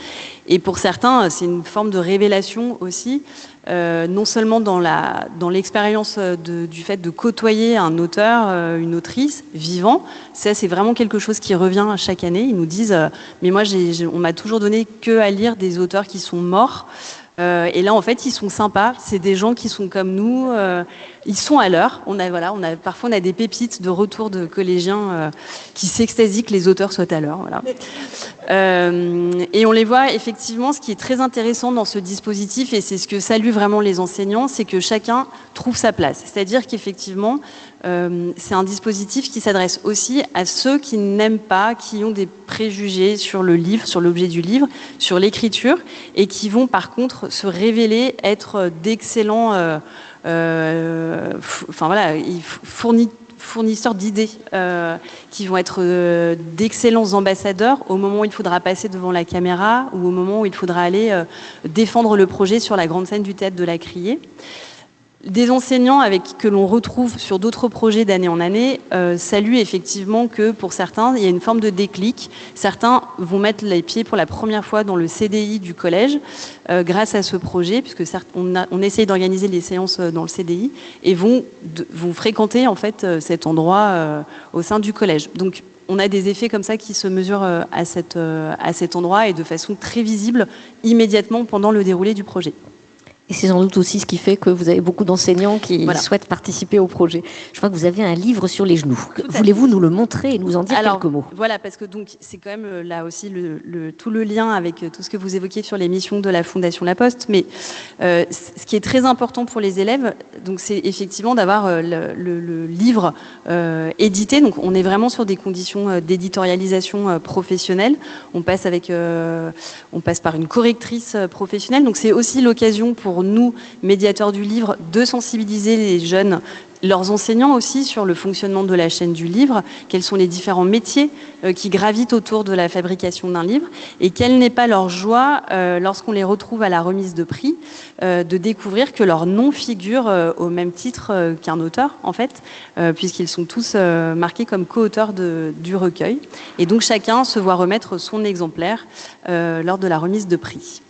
Et pour certains, c'est une forme de révélation aussi, non seulement dans l'expérience du fait de côtoyer un auteur, une autrice vivant. Ça, c'est vraiment quelque chose qui revient chaque année. Ils nous disent mais moi, on m'a toujours donné que à lire des auteurs qui sont morts. Et là, en fait, ils sont sympas. C'est des gens qui sont comme nous. Ils sont à l'heure. Parfois, on a des pépites de retour de collégiens qui s'extasient que les auteurs soient à l'heure. Voilà. Et on les voit effectivement. Ce qui est très intéressant dans ce dispositif, et c'est ce que saluent vraiment les enseignants, c'est que chacun trouve sa place. C'est-à-dire qu'effectivement, c'est un dispositif qui s'adresse aussi à ceux qui n'aiment pas, qui ont des préjugés sur le livre, sur l'objet du livre, sur l'écriture, et qui vont par contre se révéler être d'excellents fournisseurs d'idées, qui vont être d'excellents ambassadeurs au moment où il faudra passer devant la caméra ou au moment où il faudra aller défendre le projet sur la grande scène du Théâtre de la Criée. Des enseignants que l'on retrouve sur d'autres projets d'année en année saluent effectivement que pour certains, il y a une forme de déclic. Certains vont mettre les pieds pour la première fois dans le CDI du collège grâce à ce projet, puisque on essaye d'organiser les séances dans le CDI et vont fréquenter en fait cet endroit au sein du collège. Donc on a des effets comme ça qui se mesurent à cet endroit et de façon très visible immédiatement pendant le déroulé du projet. Et c'est sans doute aussi ce qui fait que vous avez beaucoup d'enseignants qui souhaitent participer au projet. Je crois que vous avez un livre sur les genoux. Voulez-vous nous le montrer et nous en dire quelques mots ? Voilà, parce que donc c'est quand même là aussi tout le lien avec tout ce que vous évoquiez sur les missions de la Fondation La Poste. Mais ce qui est très important pour les élèves, donc c'est effectivement d'avoir le livre édité. Donc on est vraiment sur des conditions d'éditorialisation professionnelle. On passe par une correctrice professionnelle. Donc c'est aussi l'occasion pour nous, médiateurs du livre, de sensibiliser les jeunes, leurs enseignants aussi, sur le fonctionnement de la chaîne du livre, quels sont les différents métiers qui gravitent autour de la fabrication d'un livre, et quelle n'est pas leur joie, lorsqu'on les retrouve à la remise de prix, de découvrir que leur nom figure au même titre qu'un auteur, en fait, puisqu'ils sont tous marqués comme co-auteurs du recueil. Et donc chacun se voit remettre son exemplaire lors de la remise de prix.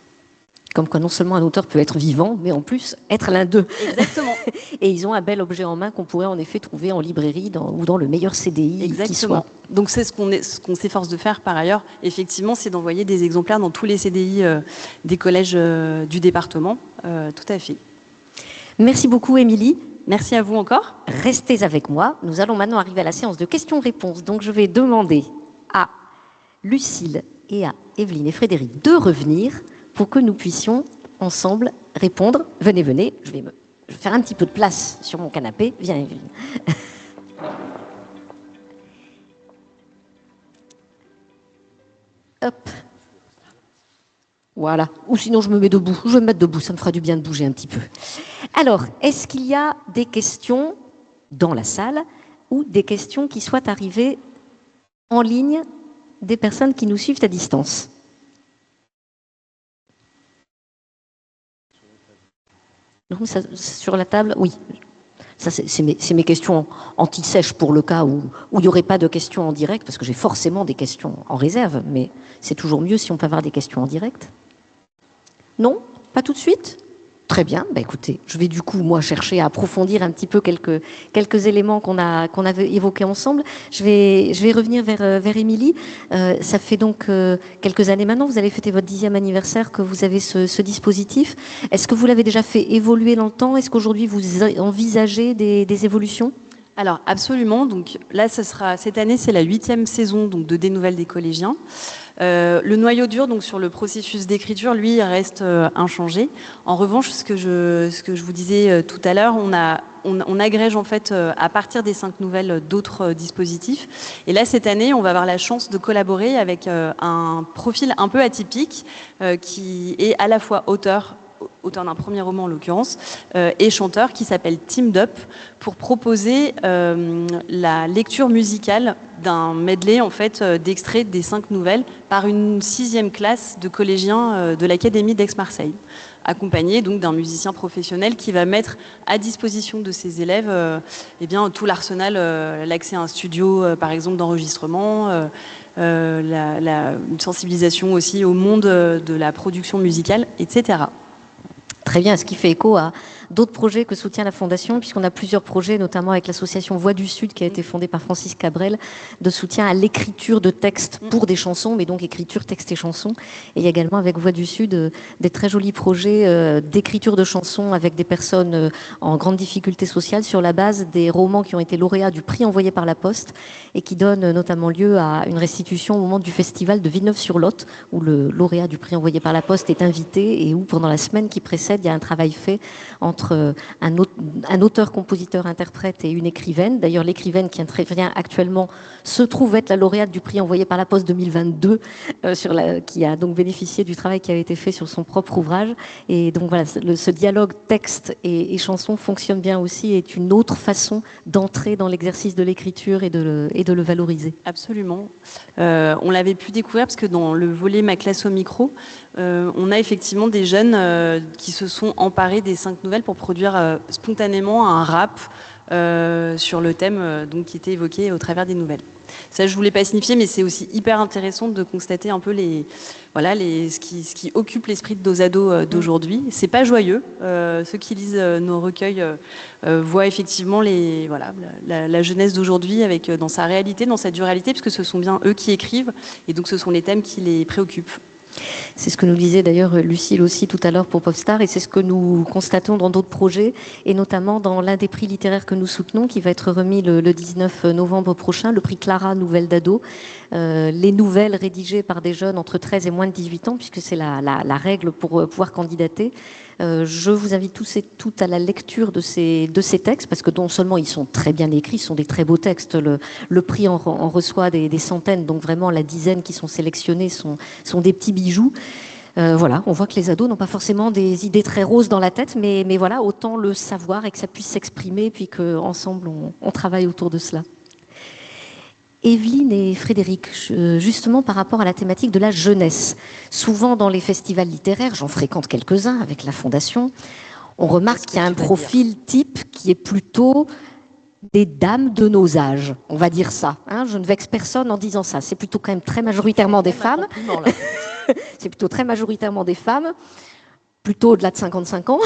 Comme quoi non seulement un auteur peut être vivant, mais en plus être l'un d'eux. Exactement. Et ils ont un bel objet en main qu'on pourrait en effet trouver en librairie ou dans le meilleur CDI qui soit. Donc c'est ce qu'on s'efforce de faire par ailleurs. Effectivement, c'est d'envoyer des exemplaires dans tous les CDI des collèges du département. Tout à fait. Merci beaucoup, Émilie. Merci à vous encore. Restez avec moi. Nous allons maintenant arriver à la séance de questions-réponses. Donc je vais demander à Lucille et à Evelyne et Frédéric de revenir pour que nous puissions ensemble répondre. Venez, je vais faire un petit peu de place sur mon canapé. Viens, Evelyne. Hop. Voilà. Ou sinon, je me mets debout. Je vais me mettre debout, ça me fera du bien de bouger un petit peu. Alors, est-ce qu'il y a des questions dans la salle ou des questions qui soient arrivées en ligne des personnes qui nous suivent à distance ? Non, ça, sur la table, oui. Ça, c'est mes questions anti-sèches pour le cas où il n'y aurait pas de questions en direct, parce que j'ai forcément des questions en réserve, mais c'est toujours mieux si on peut avoir des questions en direct. Non ? Pas tout de suite ? Très bien, écoutez, je vais du coup, moi, chercher à approfondir un petit peu quelques éléments qu'on avait évoqués ensemble. Je vais revenir vers Émilie. Ça fait donc quelques années maintenant, vous avez fêté votre 10e anniversaire que vous avez ce dispositif. Est-ce que vous l'avez déjà fait évoluer dans le temps ? Est-ce qu'aujourd'hui, vous envisagez des évolutions ? Alors absolument, donc là cette année c'est la 8e saison donc de Des Nouvelles des collégiens. Le noyau dur donc sur le processus d'écriture lui reste inchangé. En revanche ce que je vous disais tout à l'heure, on agrège en fait à partir des 5 nouvelles d'autres dispositifs. Et là cette année on va avoir la chance de collaborer avec un profil un peu atypique qui est à la fois auteur d'un premier roman en l'occurrence, et chanteur, qui s'appelle Teamed Up, pour proposer la lecture musicale d'un medley en fait d'extraits des 5 nouvelles par une 6e classe de collégiens de l'Académie d'Aix-Marseille, accompagné donc d'un musicien professionnel qui va mettre à disposition de ses élèves tout l'arsenal, l'accès à un studio par exemple d'enregistrement, une sensibilisation aussi au monde de la production musicale, etc. Très bien, ce qui fait écho à d'autres projets que soutient la Fondation, puisqu'on a plusieurs projets, notamment avec l'association Voix du Sud, qui a été fondée par Francis Cabrel, de soutien à l'écriture de textes pour des chansons, mais donc écriture, texte et chansons. Et il y a également avec Voix du Sud des très jolis projets d'écriture de chansons avec des personnes en grande difficulté sociale sur la base des romans qui ont été lauréats du prix envoyé par la Poste et qui donnent notamment lieu à une restitution au moment du festival de Villeneuve-sur-Lot, où le lauréat du prix envoyé par la Poste est invité et où pendant la semaine qui précède, il y a un travail fait entre un auteur, compositeur, interprète et une écrivaine. D'ailleurs, l'écrivaine qui intervient actuellement se trouve être la lauréate du prix envoyé par la Poste 2022, qui a donc bénéficié du travail qui avait été fait sur son propre ouvrage. Et donc voilà, ce dialogue texte et chanson fonctionne bien aussi et est une autre façon d'entrer dans l'exercice de l'écriture et de le valoriser. Absolument. On l'avait pu découvrir parce que dans le volet Ma classe au micro, on a effectivement des jeunes qui se sont emparés des 5 nouvelles pour produire spontanément un rap sur le thème donc, qui était évoqué au travers des nouvelles. Ça, je voulais pas signifier, mais c'est aussi hyper intéressant de constater un peu ce qui occupe l'esprit de nos ados d'aujourd'hui. C'est pas joyeux. Ceux qui lisent nos recueils voient effectivement la jeunesse d'aujourd'hui avec dans sa réalité, dans sa dualité, puisque ce sont bien eux qui écrivent, et donc ce sont les thèmes qui les préoccupent. C'est ce que nous disait d'ailleurs Lucille aussi tout à l'heure pour Popstar, et c'est ce que nous constatons dans d'autres projets, et notamment dans l'un des prix littéraires que nous soutenons, qui va être remis le 19 novembre prochain, le prix Clara Nouvelles d'ado. Les nouvelles rédigées par des jeunes entre 13 et moins de 18 ans, puisque c'est la règle pour pouvoir candidater. Je vous invite tous et toutes à la lecture de ces textes, parce que non seulement ils sont très bien écrits, ce sont des très beaux textes. Le prix en reçoit des centaines, donc vraiment la dizaine qui sont sélectionnés sont des petits bijoux. Voilà, on voit que les ados n'ont pas forcément des idées très roses dans la tête, mais voilà, autant le savoir et que ça puisse s'exprimer, puis qu'ensemble on travaille autour de cela. Evelyne et Frédéric, justement par rapport à la thématique de la jeunesse. Souvent dans les festivals littéraires, j'en fréquente quelques-uns avec la Fondation, on remarque qu'il y a un profil type qui est plutôt des dames de nos âges, on va dire ça. Hein, je ne vexe personne en disant ça. C'est plutôt quand même très majoritairement des femmes. C'est plutôt très majoritairement des femmes, plutôt au-delà de 55 ans.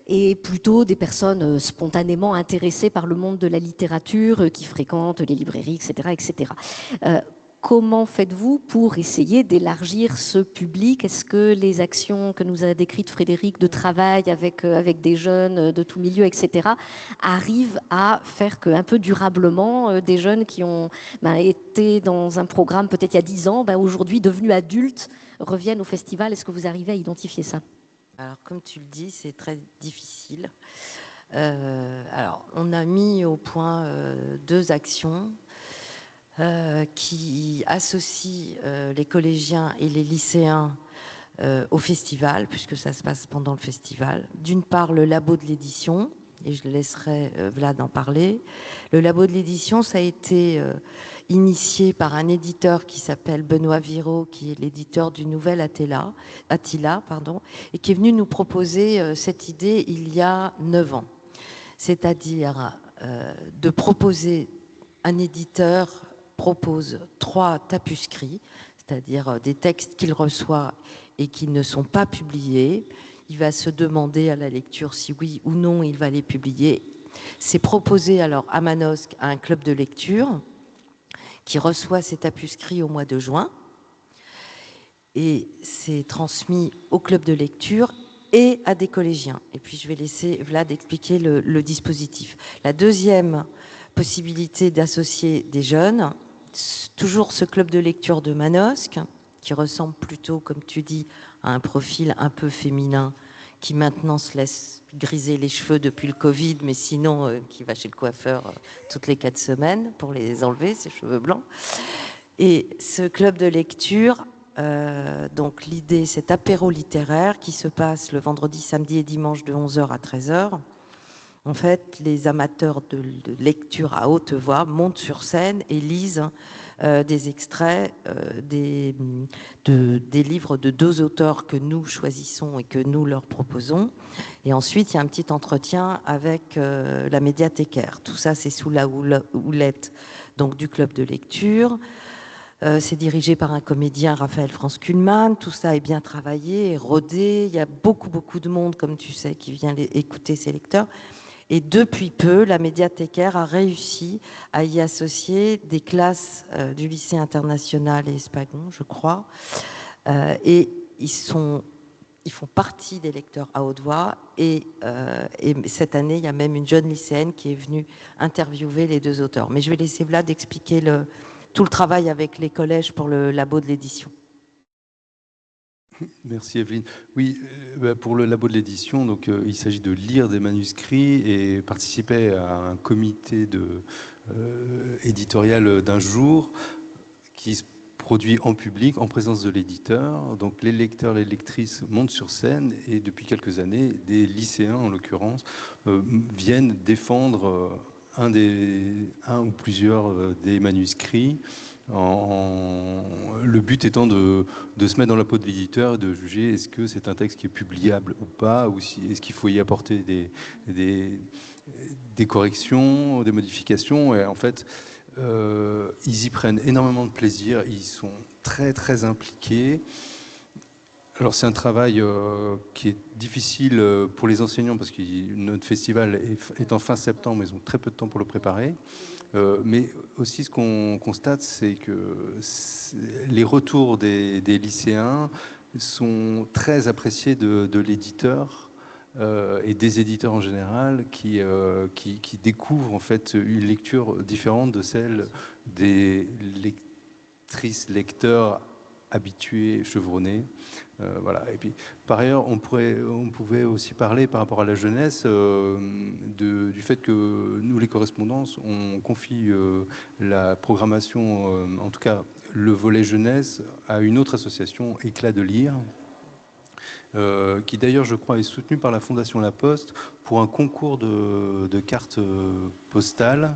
Et plutôt des personnes spontanément intéressées par le monde de la littérature, qui fréquentent les librairies, etc. etc. Comment faites-vous pour essayer d'élargir ce public? Est-ce que les actions que nous a décrites Frédéric de travail avec des jeunes de tout milieu, etc., arrivent à faire qu'un peu durablement, des jeunes qui ont été dans un programme peut-être il y a 10 ans, aujourd'hui devenus adultes, reviennent au festival? Est-ce que vous arrivez à identifier ça? Alors, comme tu le dis, c'est très difficile. Alors, on a mis au point 2 actions qui associent les collégiens et les lycéens au festival, puisque ça se passe pendant le festival. D'une part, le labo de l'édition, et je laisserai Vlad en parler. Le labo de l'édition, ça a été initié par un éditeur qui s'appelle Benoît Viraud, qui est l'éditeur du Nouvel Attila, et qui est venu nous proposer cette idée il y a 9 ans. C'est-à-dire de proposer, un éditeur propose 3 tapuscrits, c'est-à-dire des textes qu'il reçoit et qui ne sont pas publiés. Il va se demander à la lecture si oui ou non il va les publier. C'est proposé alors à Manosque à un club de lecture qui reçoit ces tapuscrits au mois de juin, et c'est transmis au club de lecture et à des collégiens. Et puis je vais laisser Vlad expliquer le dispositif. La deuxième possibilité d'associer des jeunes, toujours ce club de lecture de Manosque, qui ressemble plutôt, comme tu dis, à un profil un peu féminin, qui maintenant se laisse griser les cheveux depuis le Covid, mais sinon qui va chez le coiffeur toutes les 4 semaines pour les enlever, ses cheveux blancs. Et ce club de lecture, donc l'idée, cet apéro littéraire qui se passe le vendredi, samedi et dimanche de 11h à 13h. En fait, les amateurs de lecture à haute voix montent sur scène et lisent des extraits des livres de 2 auteurs que nous choisissons et que nous leur proposons. Et ensuite, il y a un petit entretien avec la médiathécaire. Tout ça, c'est sous la houlette donc, du club de lecture. C'est dirigé par un comédien, Raphaël Franz Kuhlmann. Tout ça est bien travaillé, et rodé. Il y a beaucoup de monde, comme tu sais, qui vient écouter ces lecteurs. Et depuis peu, la médiathécaire a réussi à y associer des classes du lycée international et Espagon, je crois. Et ils font partie des lecteurs à haute voix. Et cette année, il y a même une jeune lycéenne qui est venue interviewer les 2 auteurs. Mais je vais laisser Vlad expliquer tout le travail avec les collèges pour le labo de l'édition. Merci Evelyne. Oui, pour le labo de l'édition, donc il s'agit de lire des manuscrits et participer à un comité éditorial d'un jour qui se produit en public, en présence de l'éditeur. Donc les lecteurs, les lectrices montent sur scène et depuis quelques années, des lycéens en l'occurrence viennent défendre un ou plusieurs des manuscrits Le but étant de se mettre dans la peau de l'éditeur et de juger est-ce que c'est un texte qui est publiable ou pas, ou est-ce qu'il faut y apporter des corrections, des modifications. Et en fait, ils y prennent énormément de plaisir, ils sont très très impliqués. Alors c'est un travail qui est difficile pour les enseignants parce que notre festival est en fin septembre, ils ont très peu de temps pour le préparer. Mais aussi ce qu'on constate, c'est que les retours des lycéens sont très appréciés de l'éditeur et des éditeurs en général qui découvrent en fait une lecture différente de celle des lectrices, lecteurs habitués, chevronnés. Voilà. Et puis, par ailleurs, on pouvait aussi parler par rapport à la jeunesse du fait que nous, les correspondances, on confie la programmation, en tout cas le volet jeunesse, à une autre association, Éclat de lire, qui d'ailleurs, je crois, est soutenue par la Fondation La Poste pour un concours de cartes postales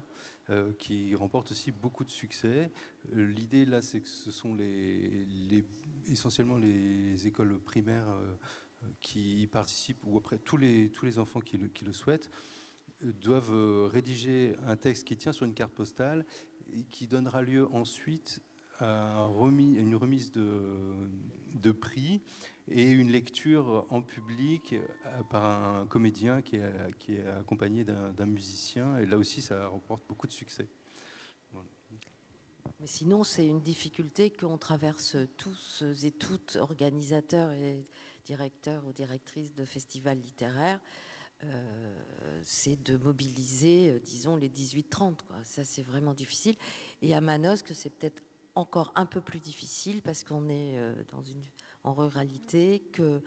qui remporte aussi beaucoup de succès. L'idée là, c'est que ce sont essentiellement les écoles primaires qui y participent, ou après tous les enfants qui le souhaitent, doivent rédiger un texte qui tient sur une carte postale et qui donnera lieu ensuite à une remise de prix et une lecture en public par un comédien qui est accompagné d'un musicien. Et là aussi, ça remporte beaucoup de succès. Voilà. Mais sinon, c'est une difficulté qu'on traverse tous et toutes, organisateurs et directeurs ou directrices de festivals littéraires. C'est de mobiliser, disons, les 18-30, quoi. Ça, c'est vraiment difficile. Et à Manosque, c'est peut-être encore un peu plus difficile parce qu'on est en ruralité, que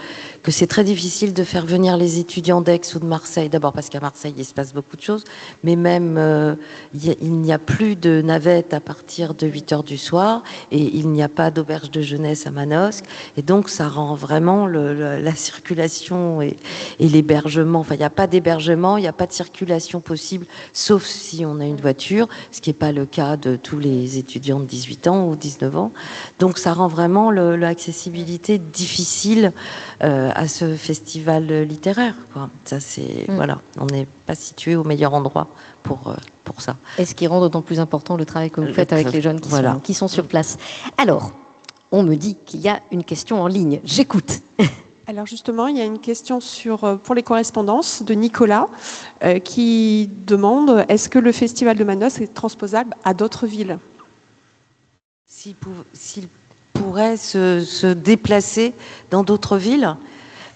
c'est très difficile de faire venir les étudiants d'Aix ou de Marseille. D'abord parce qu'à Marseille, il se passe beaucoup de choses, mais même il n'y a plus de navettes à partir de 8h du soir et il n'y a pas d'auberge de jeunesse à Manosque. Et donc, ça rend vraiment la circulation et l'hébergement. Enfin, il n'y a pas d'hébergement, il n'y a pas de circulation possible, sauf si on a une voiture, ce qui n'est pas le cas de tous les étudiants de 18 ans ou 19 ans. Donc, ça rend vraiment l'accessibilité difficile à ce festival littéraire, quoi. Ça, c'est voilà, on n'est pas situé au meilleur endroit pour ça. Et ce qui rend d'autant plus important le travail que vous faites avec les jeunes qui sont sur place. Alors, on me dit qu'il y a une question en ligne. J'écoute. Alors justement, il y a une question pour les correspondances de Nicolas qui demande est-ce que le festival de Manosque est transposable à d'autres villes ? S'il pourrait se déplacer dans d'autres villes,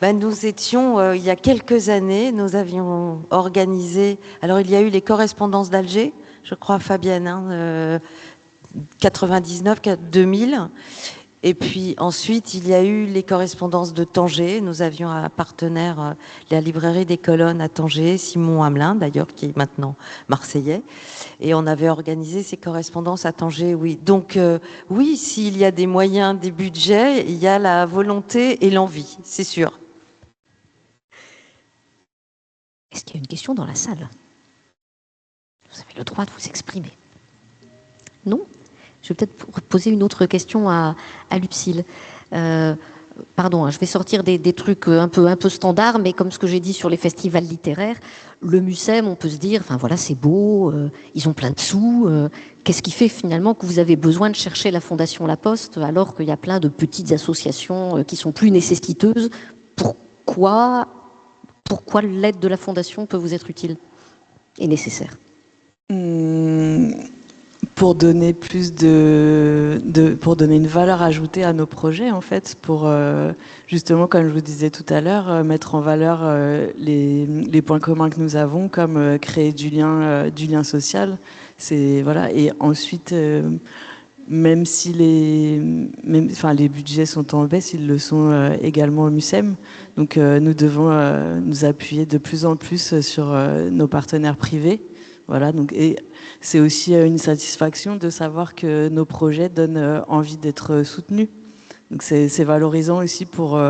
nous étions, il y a quelques années, nous avions organisé, alors il y a eu les correspondances d'Alger, je crois Fabienne, 99, 2000, et puis ensuite il y a eu les correspondances de Tanger, nous avions un partenaire, la librairie des Colonnes à Tanger, Simon Hamelin d'ailleurs, qui est maintenant marseillais, et on avait organisé ces correspondances à Tanger, oui. Donc oui, s'il y a des moyens, des budgets, il y a la volonté et l'envie, c'est sûr. Est-ce qu'il y a une question dans la salle ? Vous avez le droit de vous exprimer. Non ? Je vais peut-être poser une autre question à Lucille. Pardon, je vais sortir des trucs un peu standards, mais comme ce que j'ai dit sur les festivals littéraires, le MUSEM, on peut se dire, enfin voilà, c'est beau, ils ont plein de sous. Qu'est-ce qui fait finalement que vous avez besoin de chercher la Fondation La Poste alors qu'il y a plein de petites associations qui sont plus nécessiteuses ? Pourquoi l'aide de la Fondation peut vous être utile et nécessaire ? Pour donner pour donner une valeur ajoutée à nos projets, en fait, pour justement, comme je vous disais tout à l'heure, mettre en valeur les points communs que nous avons, comme créer du lien social. C'est voilà. Et ensuite, même si les budgets sont en baisse, ils le sont également au MUSEM. Donc, nous devons nous appuyer de plus en plus sur nos partenaires privés. Voilà, donc, et c'est aussi une satisfaction de savoir que nos projets donnent envie d'être soutenus. Donc c'est valorisant aussi pour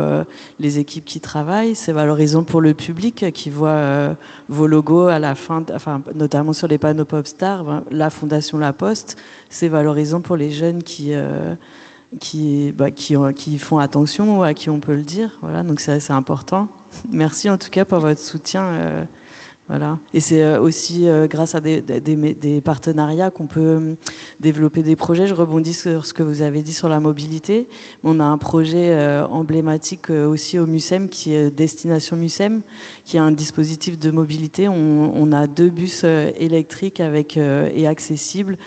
les équipes qui travaillent, c'est valorisant pour le public qui voit vos logos à la fin, enfin notamment sur les panneaux Popstar, la Fondation La Poste. C'est valorisant pour les jeunes qui font attention, à qui on peut le dire. Voilà, donc c'est important. Merci en tout cas pour votre soutien. Voilà. Et c'est aussi grâce à des partenariats qu'on peut développer des projets. Je rebondis sur ce que vous avez dit sur la mobilité. On a un projet emblématique aussi au MUSEM qui est Destination MUSEM, qui est un dispositif de mobilité. On a 2 bus électriques et accessibles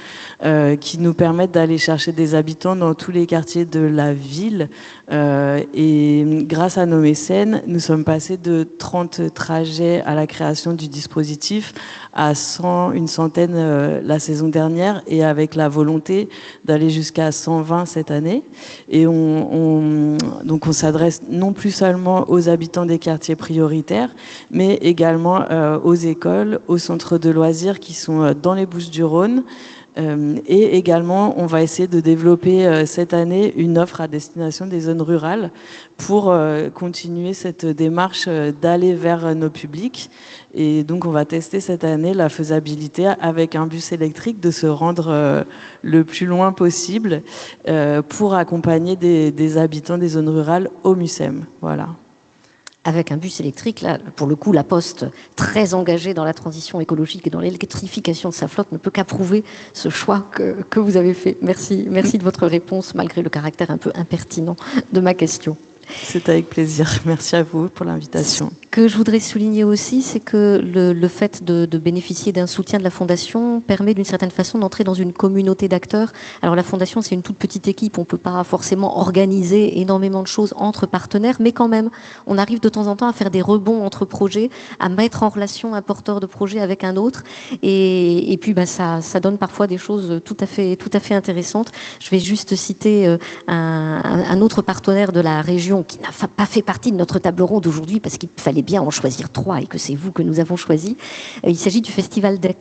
qui nous permettent d'aller chercher des habitants dans tous les quartiers de la ville. Et grâce à nos mécènes, nous sommes passés de 30 trajets à la création du dispositif à 100, une centaine la saison dernière, et avec la volonté d'aller jusqu'à 120 cette année. Et donc on s'adresse non plus seulement aux habitants des quartiers prioritaires, mais également aux écoles, aux centres de loisirs qui sont dans les Bouches-du-Rhône. Et également, on va essayer de développer cette année une offre à destination des zones rurales pour continuer cette démarche d'aller vers nos publics. Et donc, on va tester cette année la faisabilité avec un bus électrique de se rendre le plus loin possible pour accompagner des habitants des zones rurales au MUSEM. Voilà. Avec un bus électrique, là, pour le coup, la Poste, très engagée dans la transition écologique et dans l'électrification de sa flotte, ne peut qu'approuver ce choix que vous avez fait. Merci de votre réponse, malgré le caractère un peu impertinent de ma question. C'est avec plaisir. Merci à vous pour l'invitation. Ce que je voudrais souligner aussi, c'est que le fait de bénéficier d'un soutien de la Fondation permet d'une certaine façon d'entrer dans une communauté d'acteurs. Alors la Fondation, c'est une toute petite équipe, on ne peut pas forcément organiser énormément de choses entre partenaires, mais quand même, on arrive de temps en temps à faire des rebonds entre projets, à mettre en relation un porteur de projet avec un autre, et puis ça donne parfois des choses tout à fait intéressantes. Je vais juste citer un autre partenaire de la région qui n'a pas fait partie de notre table ronde aujourd'hui parce qu'il fallait bien en choisir 3 et que c'est vous que nous avons choisi. Il s'agit du Festival d'Aix,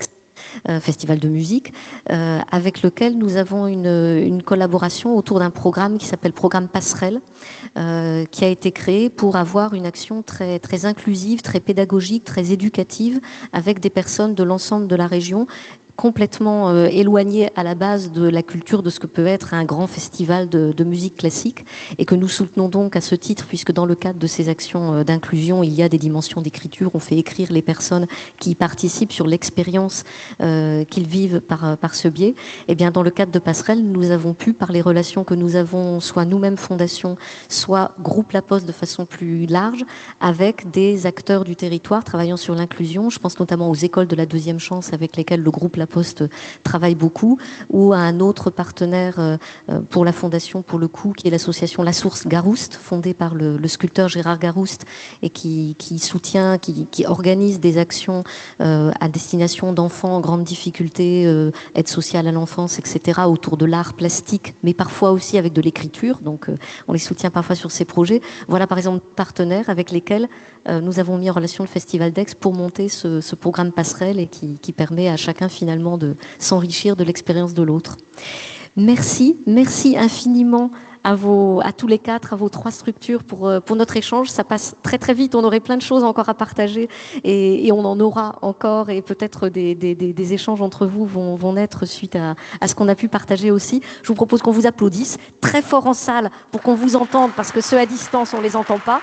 festival de musique, avec lequel nous avons une collaboration autour d'un programme qui s'appelle Programme Passerelle, qui a été créé pour avoir une action très, très inclusive, très pédagogique, très éducative avec des personnes de l'ensemble de la région, complètement éloigné à la base de la culture de ce que peut être un grand festival de musique classique, et que nous soutenons donc à ce titre, puisque dans le cadre de ces actions d'inclusion, il y a des dimensions d'écriture, on fait écrire les personnes qui y participent sur l'expérience qu'ils vivent par ce biais. Et bien dans le cadre de Passerelle, nous avons pu, par les relations que nous avons, soit nous-mêmes Fondation, soit Groupe La Poste de façon plus large, avec des acteurs du territoire travaillant sur l'inclusion. Je pense notamment aux écoles de la deuxième chance avec lesquelles le groupe La Poste travaille beaucoup, ou à un autre partenaire pour la Fondation, pour le coup, qui est l'association La Source Garouste, fondée par le sculpteur Gérard Garouste, et qui soutient, qui organise des actions à destination d'enfants en grande difficulté, aide sociale à l'enfance, etc., autour de l'art plastique, mais parfois aussi avec de l'écriture. Donc on les soutient parfois sur ces projets. Voilà par exemple partenaires avec lesquels nous avons mis en relation le Festival d'Aix pour monter ce programme Passerelle, et qui permet à chacun finalement de s'enrichir de l'expérience de l'autre. Merci infiniment à tous les 4, à vos 3 structures pour notre échange. Ça passe très très vite, on aurait plein de choses encore à partager, et on en aura encore, et peut-être des échanges entre vous vont naître suite à ce qu'on a pu partager aussi. Je vous propose qu'on vous applaudisse très fort en salle pour qu'on vous entende, parce que ceux à distance, on les entend pas.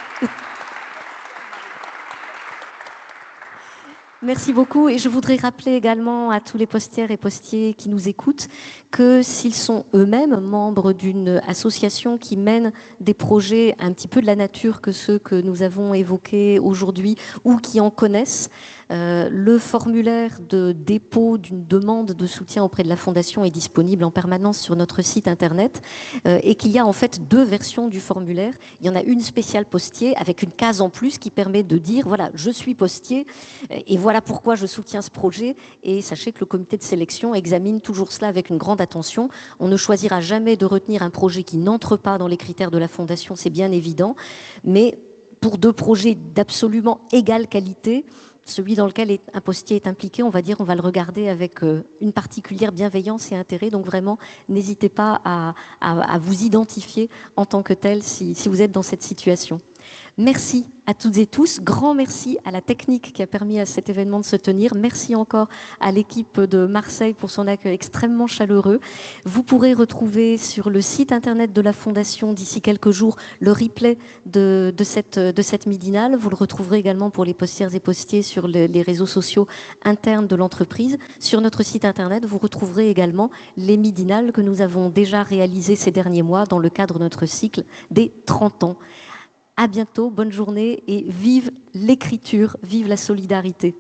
Merci beaucoup, et je voudrais rappeler également à tous les postières et postiers qui nous écoutent que s'ils sont eux-mêmes membres d'une association qui mène des projets un petit peu de la nature que ceux que nous avons évoqués aujourd'hui, ou qui en connaissent, le formulaire de dépôt d'une demande de soutien auprès de la Fondation est disponible en permanence sur notre site internet, et qu'il y a en fait 2 versions du formulaire. Il y en a une spéciale postier avec une case en plus qui permet de dire voilà, je suis postier et voilà pourquoi je soutiens ce projet. Et sachez que le comité de sélection examine toujours cela avec une grande attention. On ne choisira jamais de retenir un projet qui n'entre pas dans les critères de la Fondation, c'est bien évident, mais pour 2 projets d'absolument égale qualité, celui dans lequel un postier est impliqué, on va le regarder avec une particulière bienveillance et intérêt. Donc vraiment, n'hésitez pas à vous identifier en tant que tel si vous êtes dans cette situation. Merci à toutes et tous. Grand merci à la technique qui a permis à cet événement de se tenir. Merci encore à l'équipe de Marseille pour son accueil extrêmement chaleureux. Vous pourrez retrouver sur le site internet de la Fondation d'ici quelques jours le replay de cette midinale. Vous le retrouverez également pour les postières et postiers sur les réseaux sociaux internes de l'entreprise. Sur notre site internet, vous retrouverez également les midinales que nous avons déjà réalisées ces derniers mois dans le cadre de notre cycle des 30 ans. À bientôt, bonne journée et vive l'écriture, vive la solidarité.